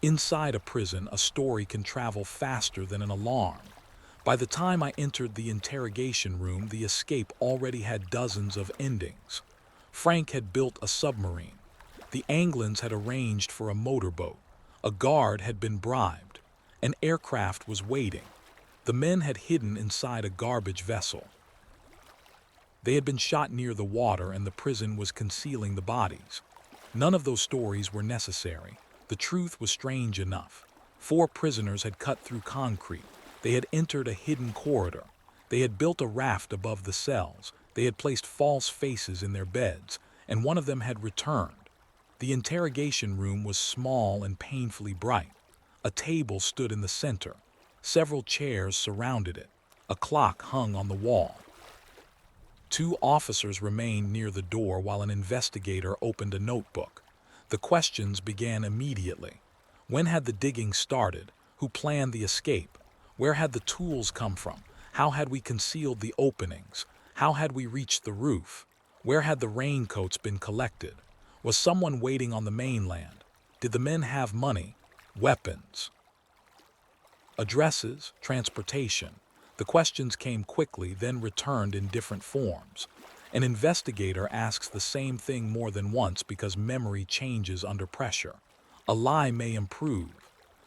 Inside a prison, a story can travel faster than an alarm. By the time I entered the interrogation room, the escape already had dozens of endings. Frank had built a submarine. The Anglins had arranged for a motorboat. A guard had been bribed. An aircraft was waiting. The men had hidden inside a garbage vessel. They had been shot near the water, and the prison was concealing the bodies. None of those stories were necessary. The truth was strange enough. 4 prisoners had cut through concrete. They had entered a hidden corridor. They had built a raft above the cells. They had placed false faces in their beds, and one of them had returned. The interrogation room was small and painfully bright. A table stood in the center. Several chairs surrounded it. A clock hung on the wall. 2 officers remained near the door while an investigator opened a notebook. The questions began immediately. When had the digging started? Who planned the escape? Where had the tools come from? How had we concealed the openings? How had we reached the roof? Where had the raincoats been collected? Was someone waiting on the mainland? Did the men have money? Weapons? Addresses? Transportation? The questions came quickly, then returned in different forms. An investigator asks the same thing more than once because memory changes under pressure. A lie may improve.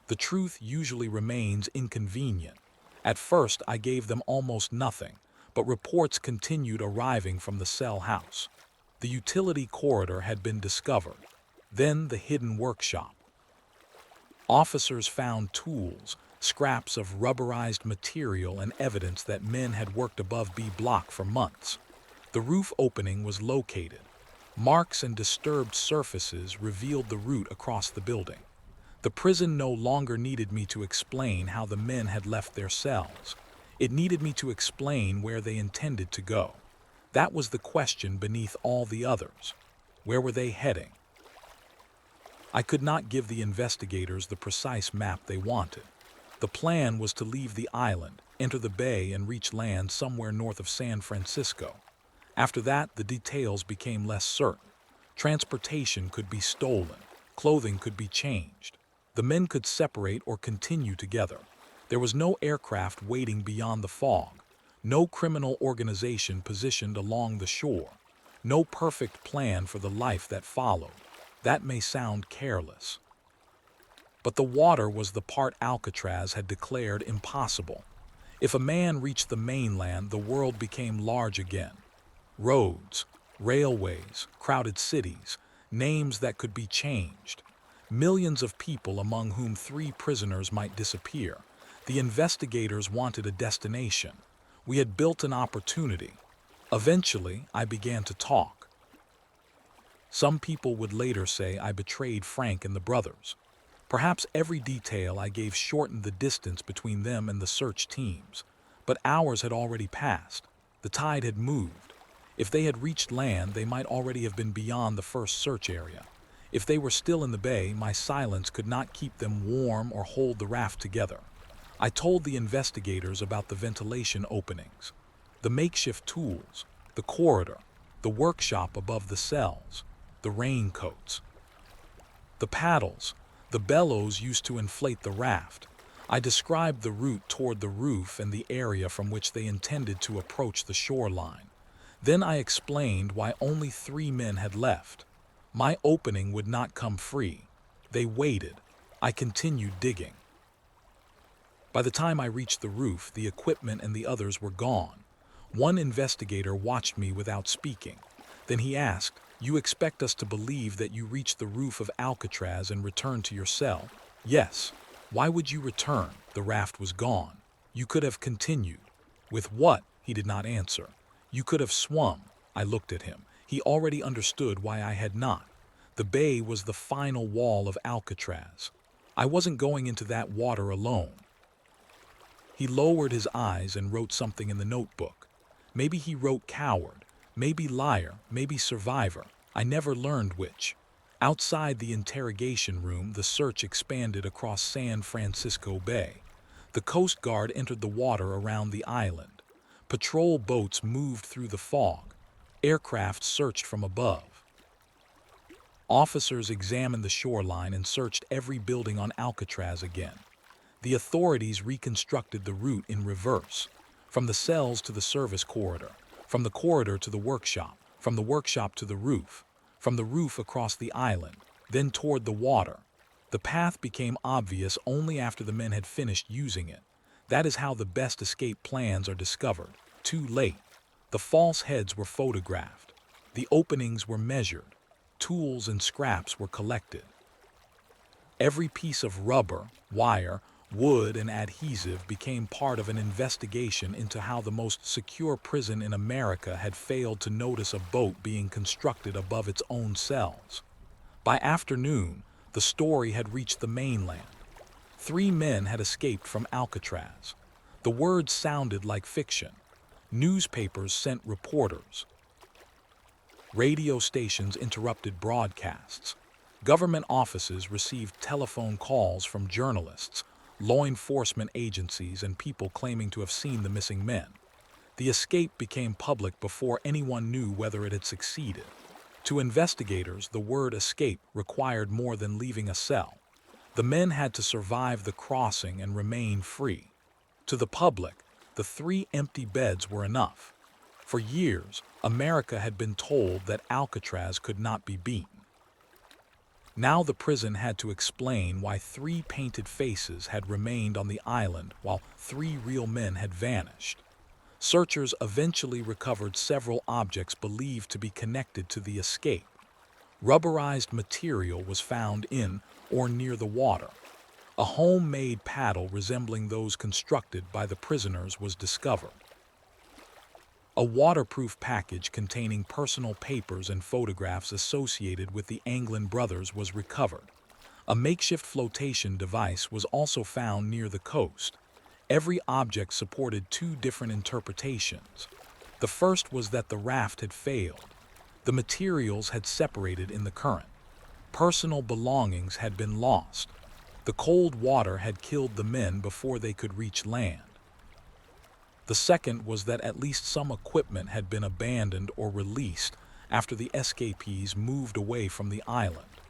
The truth usually remains inconvenient. At first, I gave them almost nothing, but reports continued arriving from the cell house. The utility corridor had been discovered. Then the hidden workshop. Officers found tools, scraps of rubberized material, and evidence that men had worked above B block for months. The roof opening was located. Marks and disturbed surfaces revealed the route across the building. The prison no longer needed me to explain how the men had left their cells. It needed me to explain where they intended to go. That was the question beneath all the others. Where were they heading? I could not give the investigators the precise map they wanted. The plan was to leave the island, enter the bay, and reach land somewhere north of San Francisco. After that, the details became less certain. Transportation could be stolen. Clothing could be changed. The men could separate or continue together. There was no aircraft waiting beyond the fog. No criminal organization positioned along the shore. No perfect plan for the life that followed. That may sound careless. But the water was the part Alcatraz had declared impossible. If a man reached the mainland, the world became large again. Roads, railways, crowded cities, names that could be changed. Millions of people, among whom 3 prisoners might disappear. The investigators wanted a destination. We had built an opportunity. Eventually, I began to talk. Some people would later say I betrayed Frank and the brothers. Perhaps every detail I gave shortened the distance between them and the search teams. But hours had already passed. The tide had moved. If they had reached land, they might already have been beyond the first search area. If they were still in the bay, my silence could not keep them warm or hold the raft together. I told the investigators about the ventilation openings, the makeshift tools, the corridor, the workshop above the cells, the raincoats, the paddles, the bellows used to inflate the raft. I described the route toward the roof and the area from which they intended to approach the shoreline. Then I explained why only 3 men had left. My opening would not come free. They waited. I continued digging. By the time I reached the roof, the equipment and the others were gone. One investigator watched me without speaking. Then he asked, "You expect us to believe that you reached the roof of Alcatraz and returned to your cell?" "Yes." "Why would you return? The raft was gone. You could have continued." "With what?" He did not answer. "You could have swum." I looked at him. He already understood why I had not. The bay was the final wall of Alcatraz. I wasn't going into that water alone. He lowered his eyes and wrote something in the notebook. Maybe he wrote coward, maybe liar, maybe survivor. I never learned which. Outside the interrogation room, the search expanded across San Francisco Bay. The Coast Guard entered the water around the island. Patrol boats moved through the fog. Aircraft searched from above. Officers examined the shoreline and searched every building on Alcatraz again. The authorities reconstructed the route in reverse, from the cells to the service corridor, from the corridor to the workshop, from the workshop to the roof, from the roof across the island, then toward the water. The path became obvious only after the men had finished using it. That is how the best escape plans are discovered. Too late. The false heads were photographed. The openings were measured. Tools and scraps were collected. Every piece of rubber, wire, wood, and adhesive became part of an investigation into how the most secure prison in America had failed to notice a boat being constructed above its own cells. By afternoon, the story had reached the mainland. 3 men had escaped from Alcatraz. The words sounded like fiction. Newspapers sent reporters. Radio stations interrupted broadcasts. Government offices received telephone calls from journalists, law enforcement agencies, and people claiming to have seen the missing men. The escape became public before anyone knew whether it had succeeded. To investigators, the word escape required more than leaving a cell. The men had to survive the crossing and remain free. To the public, the 3 empty beds were enough. For years, America had been told that Alcatraz could not be beaten. Now the prison had to explain why 3 painted faces had remained on the island while 3 real men had vanished. Searchers eventually recovered several objects believed to be connected to the escape. Rubberized material was found in or near the water. A homemade paddle resembling those constructed by the prisoners was discovered. A waterproof package containing personal papers and photographs associated with the Anglin brothers was recovered. A makeshift flotation device was also found near the coast. Every object supported 2 different interpretations. The first was that the raft had failed. The materials had separated in the current. Personal belongings had been lost. The cold water had killed the men before they could reach land. The second was that at least some equipment had been abandoned or released after the escapees moved away from the island.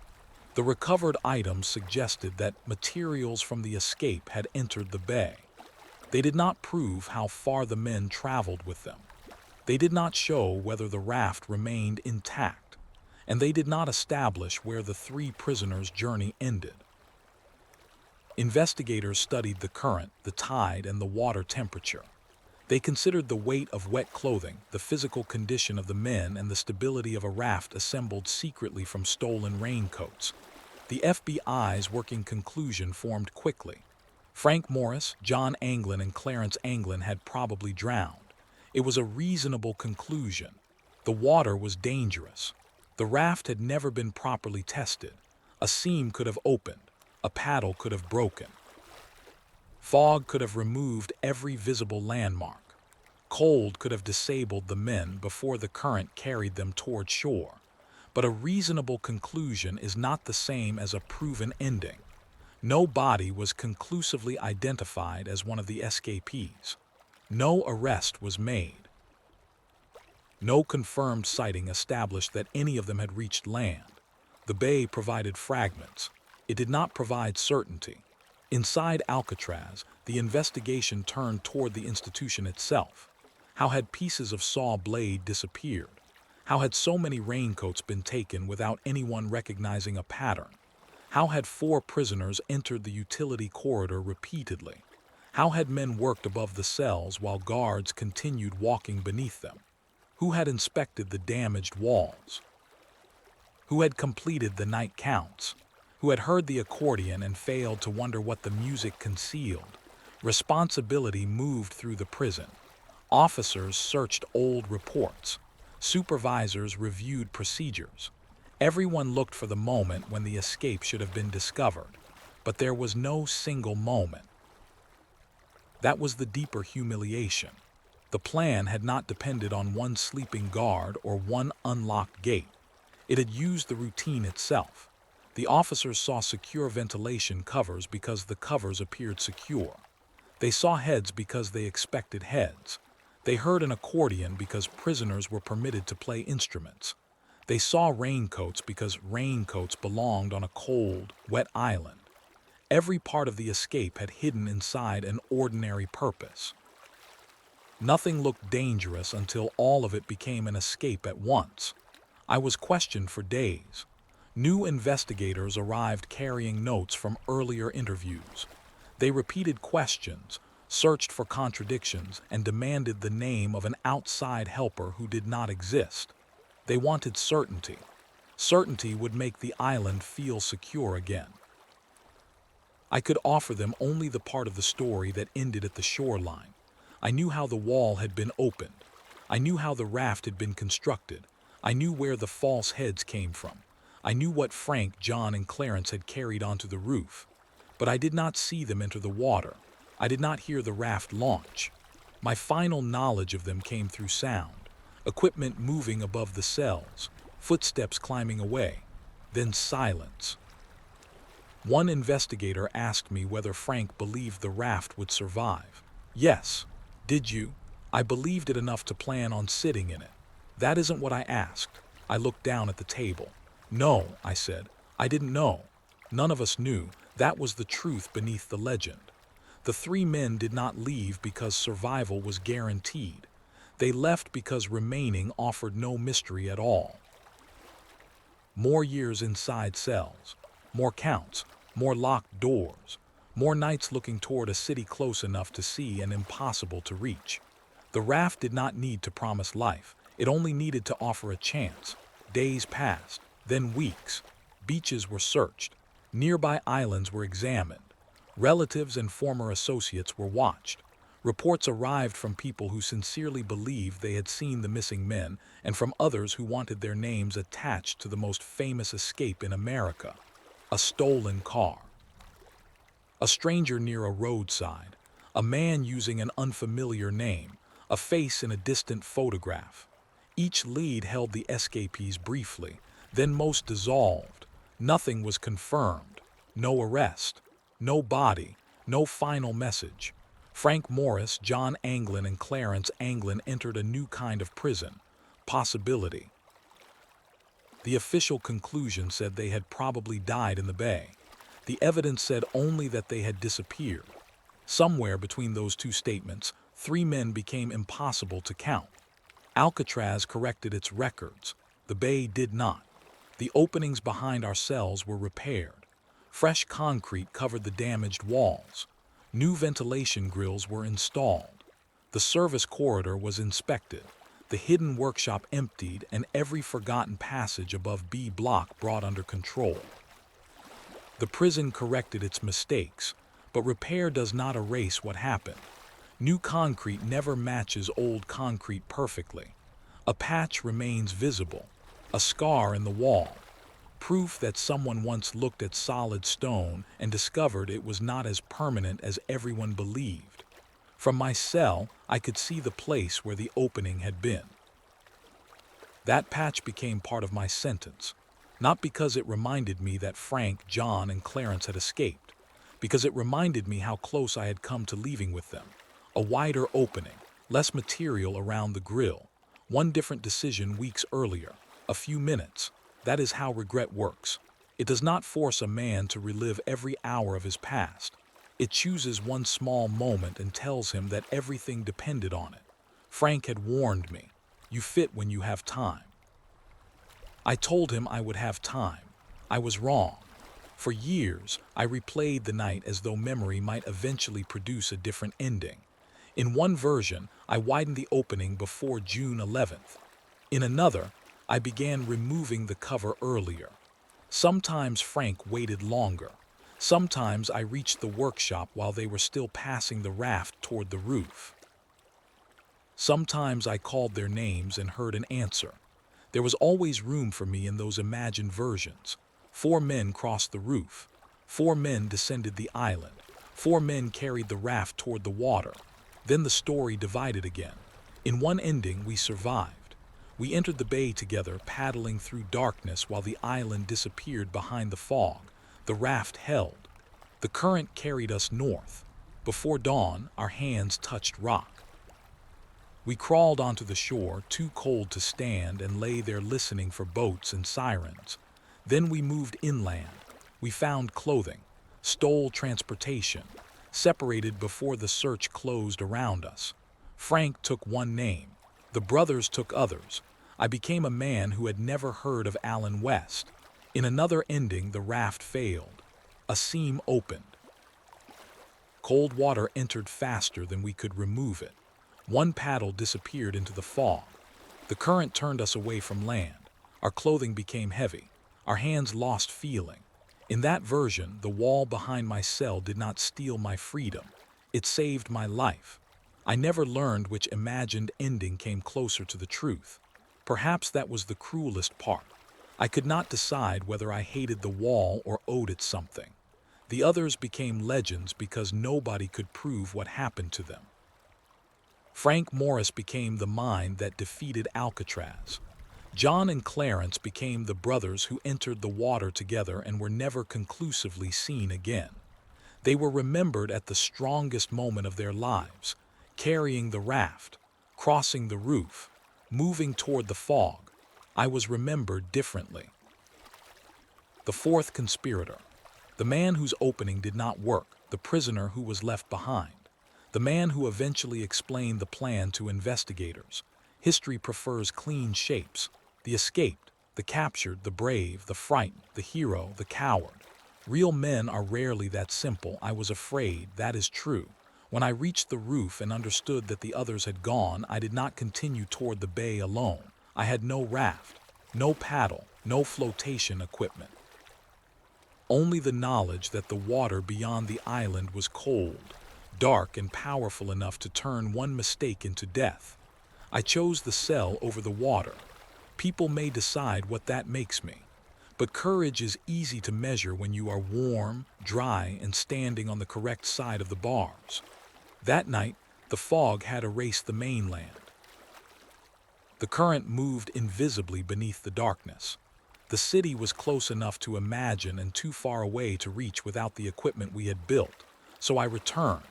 The recovered items suggested that materials from the escape had entered the bay. They did not prove how far the men traveled with them. They did not show whether the raft remained intact, and they did not establish where the 3 prisoners' journey ended. Investigators studied the current, the tide, and the water temperature. They considered the weight of wet clothing, the physical condition of the men, and the stability of a raft assembled secretly from stolen raincoats. The FBI's working conclusion formed quickly. Frank Morris, John Anglin, and Clarence Anglin had probably drowned. It was a reasonable conclusion. The water was dangerous. The raft had never been properly tested. A seam could have opened. A paddle could have broken. Fog could have removed every visible landmark. Cold could have disabled the men before the current carried them toward shore. But a reasonable conclusion is not the same as a proven ending. No body was conclusively identified as one of the escapees. No arrest was made. No confirmed sighting established that any of them had reached land. The bay provided fragments. It did not provide certainty. Inside Alcatraz, the investigation turned toward the institution itself. How had pieces of saw blade disappeared? How had so many raincoats been taken without anyone recognizing a pattern? How had 4 prisoners entered the utility corridor repeatedly? How had men worked above the cells while guards continued walking beneath them? Who had inspected the damaged walls? Who had completed the night counts? Who had heard the accordion and failed to wonder what the music concealed? Responsibility moved through the prison. Officers searched old reports. Supervisors reviewed procedures. Everyone looked for the moment when the escape should have been discovered, but there was no single moment. That was the deeper humiliation. The plan had not depended on one sleeping guard or one unlocked gate. It had used the routine itself. The officers saw secure ventilation covers because the covers appeared secure. They saw heads because they expected heads. They heard an accordion because prisoners were permitted to play instruments. They saw raincoats because raincoats belonged on a cold, wet island. Every part of the escape had hidden inside an ordinary purpose. Nothing looked dangerous until all of it became an escape at once. I was questioned for days. New investigators arrived carrying notes from earlier interviews. They repeated questions, searched for contradictions, and demanded the name of an outside helper who did not exist. They wanted certainty. Certainty would make the island feel secure again. I could offer them only the part of the story that ended at the shoreline. I knew how the wall had been opened. I knew how the raft had been constructed. I knew where the false heads came from. I knew what Frank, John, and Clarence had carried onto the roof. But I did not see them enter the water. I did not hear the raft launch. My final knowledge of them came through sound. Equipment moving above the cells, footsteps climbing away, then silence. One investigator asked me whether Frank believed the raft would survive. Yes. Did you? I believed it enough to plan on sitting in it. That isn't what I asked. I looked down at the table. No, I said. I didn't know. None of us knew. That was the truth beneath the legend. The three men did not leave because survival was guaranteed. They left because remaining offered no mystery at all. More years inside cells, more counts, more locked doors, more nights looking toward a city close enough to see and impossible to reach. The raft did not need to promise life. It only needed to offer a chance. Days passed, then weeks. Beaches were searched. Nearby islands were examined. Relatives and former associates were watched. Reports arrived from people who sincerely believed they had seen the missing men, and from others who wanted their names attached to the most famous escape in America: a stolen car. A stranger near a roadside, a man using an unfamiliar name, a face in a distant photograph. Each lead held the escapees briefly, then most dissolved. Nothing was confirmed. No arrest, no body, no final message. Frank Morris, John Anglin, and Clarence Anglin entered a new kind of prison: possibility. The official conclusion said they had probably died in the bay. The evidence said only that they had disappeared. Somewhere between those two statements, three men became impossible to count. Alcatraz corrected its records. The bay did not. The openings behind our cells were repaired. Fresh concrete covered the damaged walls. New ventilation grills were installed. The service corridor was inspected. The hidden workshop emptied, and every forgotten passage above B block brought under control. The prison corrected its mistakes, but repair does not erase what happened. New concrete never matches old concrete perfectly. A patch remains visible, a scar in the wall, proof that someone once looked at solid stone and discovered it was not as permanent as everyone believed. From my cell, I could see the place where the opening had been. That patch became part of my sentence, not because it reminded me that Frank, John, and Clarence had escaped, because it reminded me how close I had come to leaving with them. A wider opening, less material around the grill, one different decision weeks earlier, a few minutes. That is how regret works. It does not force a man to relive every hour of his past. It chooses one small moment and tells him that everything depended on it. Frank had warned me, "You fit when you have time." I told him I would have time. I was wrong. For years, I replayed the night as though memory might eventually produce a different ending. In one version, I widened the opening before June 11th. In another, I began removing the cover earlier. Sometimes Frank waited longer. Sometimes I reached the workshop while they were still passing the raft toward the roof. Sometimes I called their names and heard an answer. There was always room for me in those imagined versions. 4 men crossed the roof. 4 men descended the island. 4 men carried the raft toward the water. Then the story divided again. In one ending, we survived. We entered the bay together, paddling through darkness while the island disappeared behind the fog. The raft held. The current carried us north. Before dawn, our hands touched rock. We crawled onto the shore, too cold to stand, and lay there listening for boats and sirens. Then we moved inland. We found clothing, stole transportation, separated before the search closed around us. Frank took one name. The brothers took others. I became a man who had never heard of Allen West. In another ending, the raft failed. A seam opened. Cold water entered faster than we could remove it. One paddle disappeared into the fog. The current turned us away from land. Our clothing became heavy. Our hands lost feeling. In that version, the wall behind my cell did not steal my freedom. It saved my life. I never learned which imagined ending came closer to the truth. Perhaps that was the cruelest part. I could not decide whether I hated the wall or owed it something. The others became legends because nobody could prove what happened to them. Frank Morris became the mind that defeated Alcatraz. John and Clarence became the brothers who entered the water together and were never conclusively seen again. They were remembered at the strongest moment of their lives, carrying the raft, crossing the roof, moving toward the fog. I was remembered differently. The fourth conspirator. The man whose opening did not work, the prisoner who was left behind. The man who eventually explained the plan to investigators. History prefers clean shapes. The escaped, the captured, the brave, the frightened, the hero, the coward. Real men are rarely that simple. I was afraid, that is true. When I reached the roof and understood that the others had gone, I did not continue toward the bay alone. I had no raft, no paddle, no flotation equipment. Only the knowledge that the water beyond the island was cold, dark, and powerful enough to turn one mistake into death. I chose the cell over the water. People may decide what that makes me. But courage is easy to measure when you are warm, dry, and standing on the correct side of the bars. That night, the fog had erased the mainland. The current moved invisibly beneath the darkness. The city was close enough to imagine and too far away to reach without the equipment we had built. So I returned.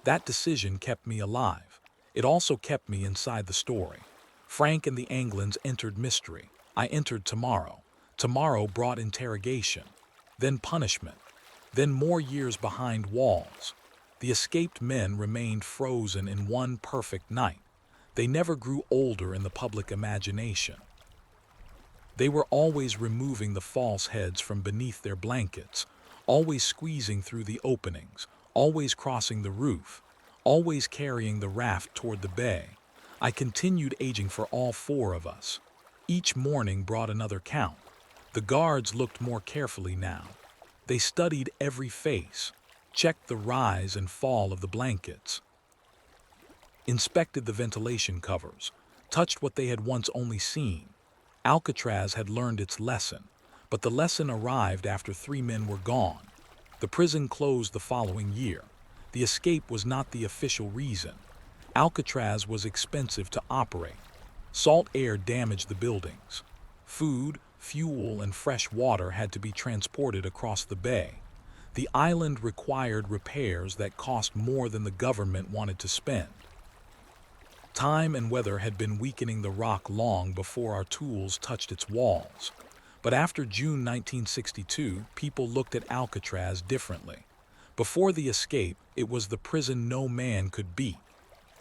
That decision kept me alive. It also kept me inside the story. Frank and the Anglins entered mystery. I entered tomorrow. Tomorrow brought interrogation, then punishment, then more years behind walls. The escaped men remained frozen in one perfect night. They never grew older in the public imagination. They were always removing the false heads from beneath their blankets, always squeezing through the openings, always crossing the roof, always carrying the raft toward the bay. I continued aging for all four of us. Each morning brought another count. The guards looked more carefully now. They studied every face, checked the rise and fall of the blankets, inspected the ventilation covers, touched what they had once only seen. Alcatraz had learned its lesson, but the lesson arrived after 3 men were gone. The prison closed the following year. The escape was not the official reason. Alcatraz was expensive to operate. Salt air damaged the buildings. Food, fuel, and fresh water had to be transported across the bay. The island required repairs that cost more than the government wanted to spend. Time and weather had been weakening the rock long before our tools touched its walls. But after June 1962, people looked at Alcatraz differently. Before the escape, it was the prison no man could beat.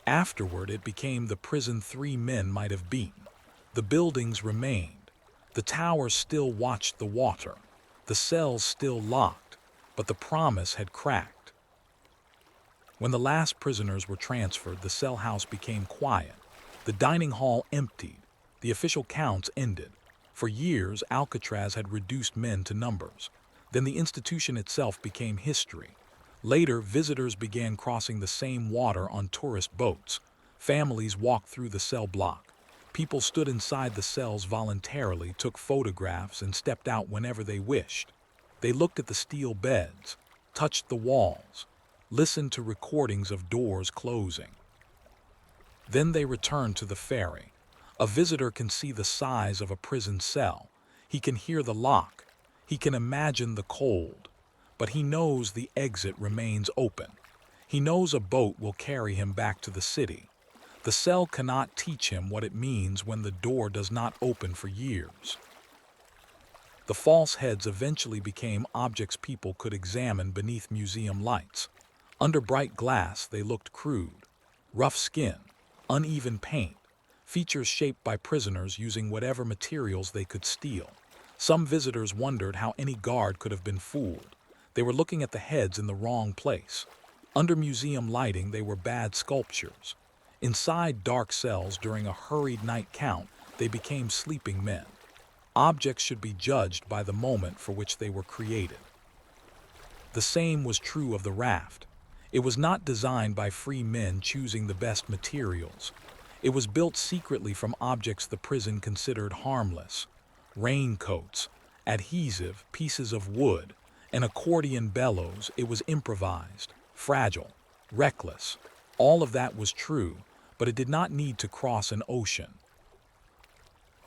Afterward, it became the prison 3 men might have beaten. The buildings remained. The towers still watched the water. The cells still locked, but the promise had cracked. When the last prisoners were transferred, the cell house became quiet. The dining hall emptied. The official counts ended. For years, Alcatraz had reduced men to numbers. Then the institution itself became history. Later, visitors began crossing the same water on tourist boats. Families walked through the cell block. People stood inside the cells voluntarily, took photographs, and stepped out whenever they wished. They looked at the steel beds, touched the walls, listened to recordings of doors closing. Then they returned to the ferry. A visitor can see the size of a prison cell. He can hear the lock. He can imagine the cold. But he knows the exit remains open. He knows a boat will carry him back to the city. The cell cannot teach him what it means when the door does not open for years. The false heads eventually became objects people could examine beneath museum lights. Under bright glass, they looked crude. Rough skin, uneven paint, features shaped by prisoners using whatever materials they could steal. Some visitors wondered how any guard could have been fooled. They were looking at the heads in the wrong place. Under museum lighting, they were bad sculptures. Inside dark cells during a hurried night count, they became sleeping men. Objects should be judged by the moment for which they were created. The same was true of the raft. It was not designed by free men choosing the best materials. It was built secretly from objects the prison considered harmless. Raincoats, adhesive, pieces of wood, an accordion bellows. It was improvised, fragile, reckless. All of that was true, but it did not need to cross an ocean.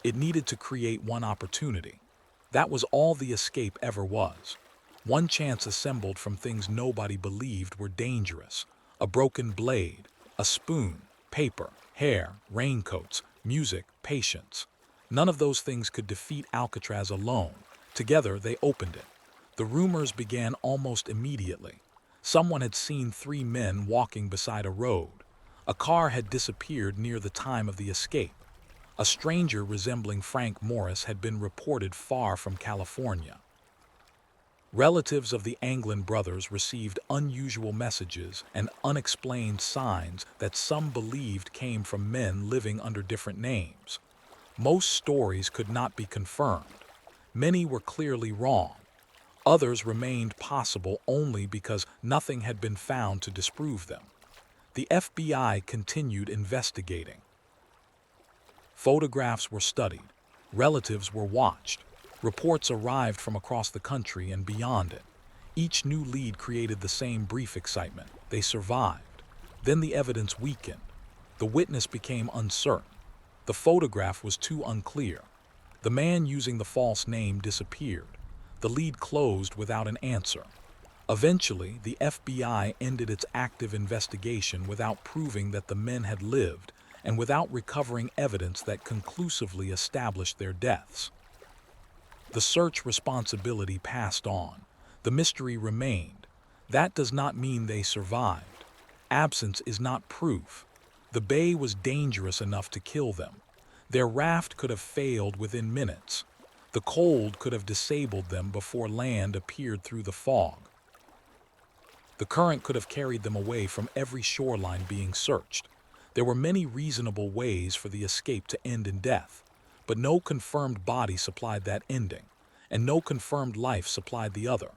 It needed to create one opportunity. That was all the escape ever was. One chance assembled from things nobody believed were dangerous. A broken blade, a spoon, paper, hair, raincoats, music, patience. None of those things could defeat Alcatraz alone. Together, they opened it. The rumors began almost immediately. Someone had seen 3 men walking beside a road. A car had disappeared near the time of the escape. A stranger resembling Frank Morris had been reported far from California. Relatives of the Anglin brothers received unusual messages and unexplained signs that some believed came from men living under different names. Most stories could not be confirmed. Many were clearly wrong. Others remained possible only because nothing had been found to disprove them. The FBI continued investigating. Photographs were studied. Relatives were watched. Reports arrived from across the country and beyond it. Each new lead created the same brief excitement. They survived. Then the evidence weakened. The witness became uncertain. The photograph was too unclear. The man using the false name disappeared. The lead closed without an answer. Eventually, the FBI ended its active investigation without proving that the men had lived and without recovering evidence that conclusively established their deaths. The search responsibility passed on. The mystery remained. That does not mean they survived. Absence is not proof. The bay was dangerous enough to kill them. Their raft could have failed within minutes. The cold could have disabled them before land appeared through the fog. The current could have carried them away from every shoreline being searched. There were many reasonable ways for the escape to end in death, but no confirmed body supplied that ending, and no confirmed life supplied the other.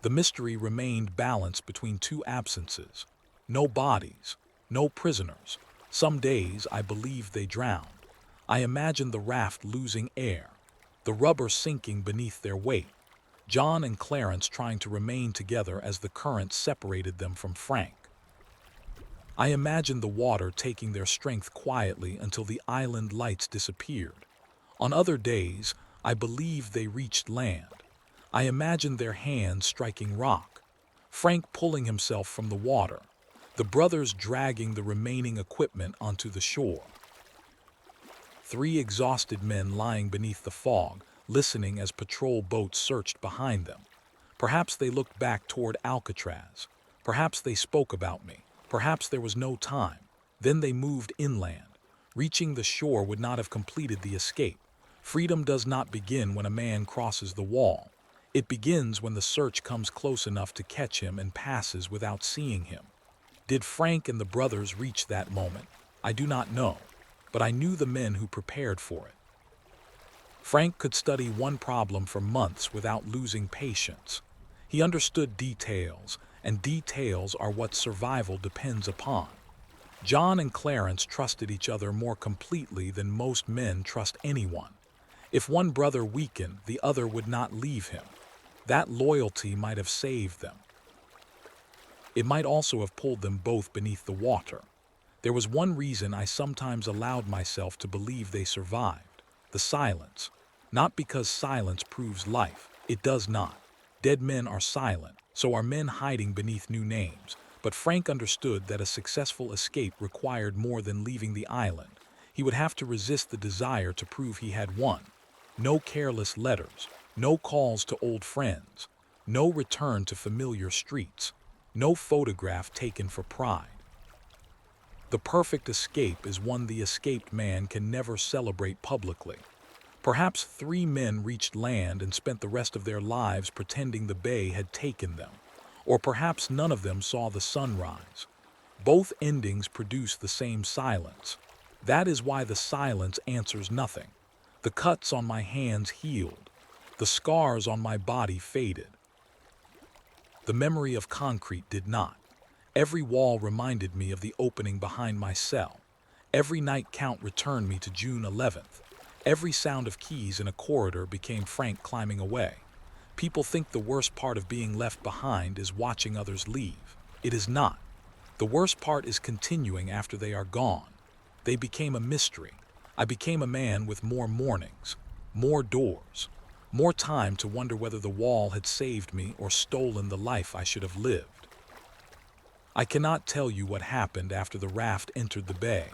The mystery remained balanced between 2 absences. No bodies, no prisoners. Some days I believed they drowned. I imagined the raft losing air, the rubber sinking beneath their weight, John and Clarence trying to remain together as the current separated them from Frank. I imagined the water taking their strength quietly until the island lights disappeared. On other days, I believed they reached land. I imagined their hands striking rock, Frank pulling himself from the water, the brothers dragging the remaining equipment onto the shore. 3 exhausted men lying beneath the fog, listening as patrol boats searched behind them. Perhaps they looked back toward Alcatraz. Perhaps they spoke about me. Perhaps there was no time. Then they moved inland. Reaching the shore would not have completed the escape. Freedom does not begin when a man crosses the wall. It begins when the search comes close enough to catch him and passes without seeing him. Did Frank and the brothers reach that moment? I do not know, but I knew the men who prepared for it. Frank could study one problem for months without losing patience. He understood details, and details are what survival depends upon. John and Clarence trusted each other more completely than most men trust anyone. If one brother weakened, the other would not leave him. That loyalty might have saved them. It might also have pulled them both beneath the water. There was one reason I sometimes allowed myself to believe they survived: the silence. Not because silence proves life. It does not. Dead men are silent, so are men hiding beneath new names. But Frank understood that a successful escape required more than leaving the island. He would have to resist the desire to prove he had won. No careless letters, no calls to old friends, no return to familiar streets, no photograph taken for pride. The perfect escape is one the escaped man can never celebrate publicly. Perhaps 3 men reached land and spent the rest of their lives pretending the bay had taken them. Or perhaps none of them saw the sunrise. Both endings produce the same silence. That is why the silence answers nothing. The cuts on my hands healed. The scars on my body faded. The memory of concrete did not. Every wall reminded me of the opening behind my cell. Every night count returned me to June 11th. Every sound of keys in a corridor became Frank climbing away. People think the worst part of being left behind is watching others leave. It is not. The worst part is continuing after they are gone. They became a mystery. I became a man with more mornings, more doors, more time to wonder whether the wall had saved me or stolen the life I should have lived. I cannot tell you what happened after the raft entered the bay.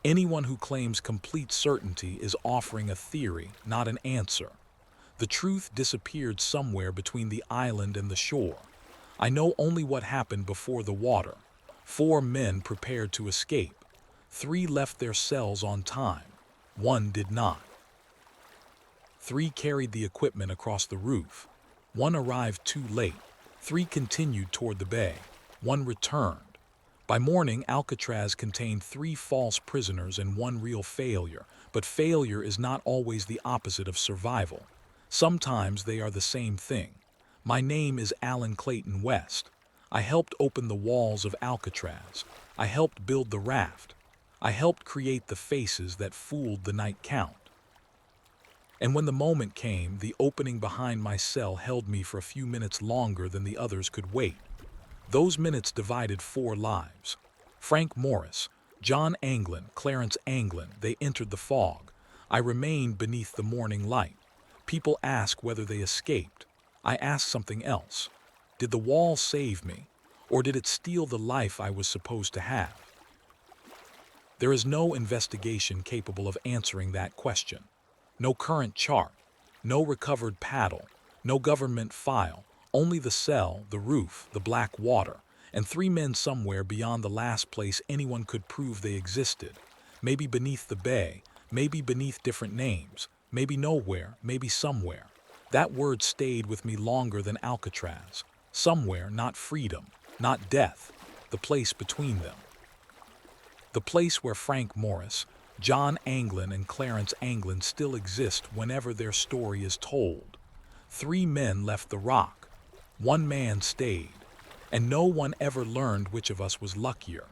Anyone who claims complete certainty is offering a theory, not an answer. The truth disappeared somewhere between the island and the shore. I know only what happened before the water. 4 men prepared to escape. 3 left their cells on time. 1 did not. 3 carried the equipment across the roof. 1 arrived too late. 3 continued toward the bay. 1 returned. By morning, Alcatraz contained 3 false prisoners and 1 real failure. But failure is not always the opposite of survival. Sometimes they are the same thing. My name is Clayton West. I helped open the walls of Alcatraz. I helped build the raft. I helped create the faces that fooled the night count. And when the moment came, the opening behind my cell held me for a few minutes longer than the others could wait. Those minutes divided 4 lives. Frank Morris, John Anglin, Clarence Anglin, they entered the fog. I remained beneath the morning light. People ask whether they escaped. I ask something else. Did the wall save me, or did it steal the life I was supposed to have? There is no investigation capable of answering that question. No current chart, no recovered paddle, no government file, only the cell, the roof, the black water, and 3 men somewhere beyond the last place anyone could prove they existed. Maybe beneath the bay, maybe beneath different names, maybe nowhere, maybe somewhere. That word stayed with me longer than Alcatraz. Somewhere, not freedom, not death, the place between them. The place where Frank Morris, John Anglin, and Clarence Anglin still exist whenever their story is told. 3 men left the rock. 1 man stayed. And no one ever learned which of us was luckier.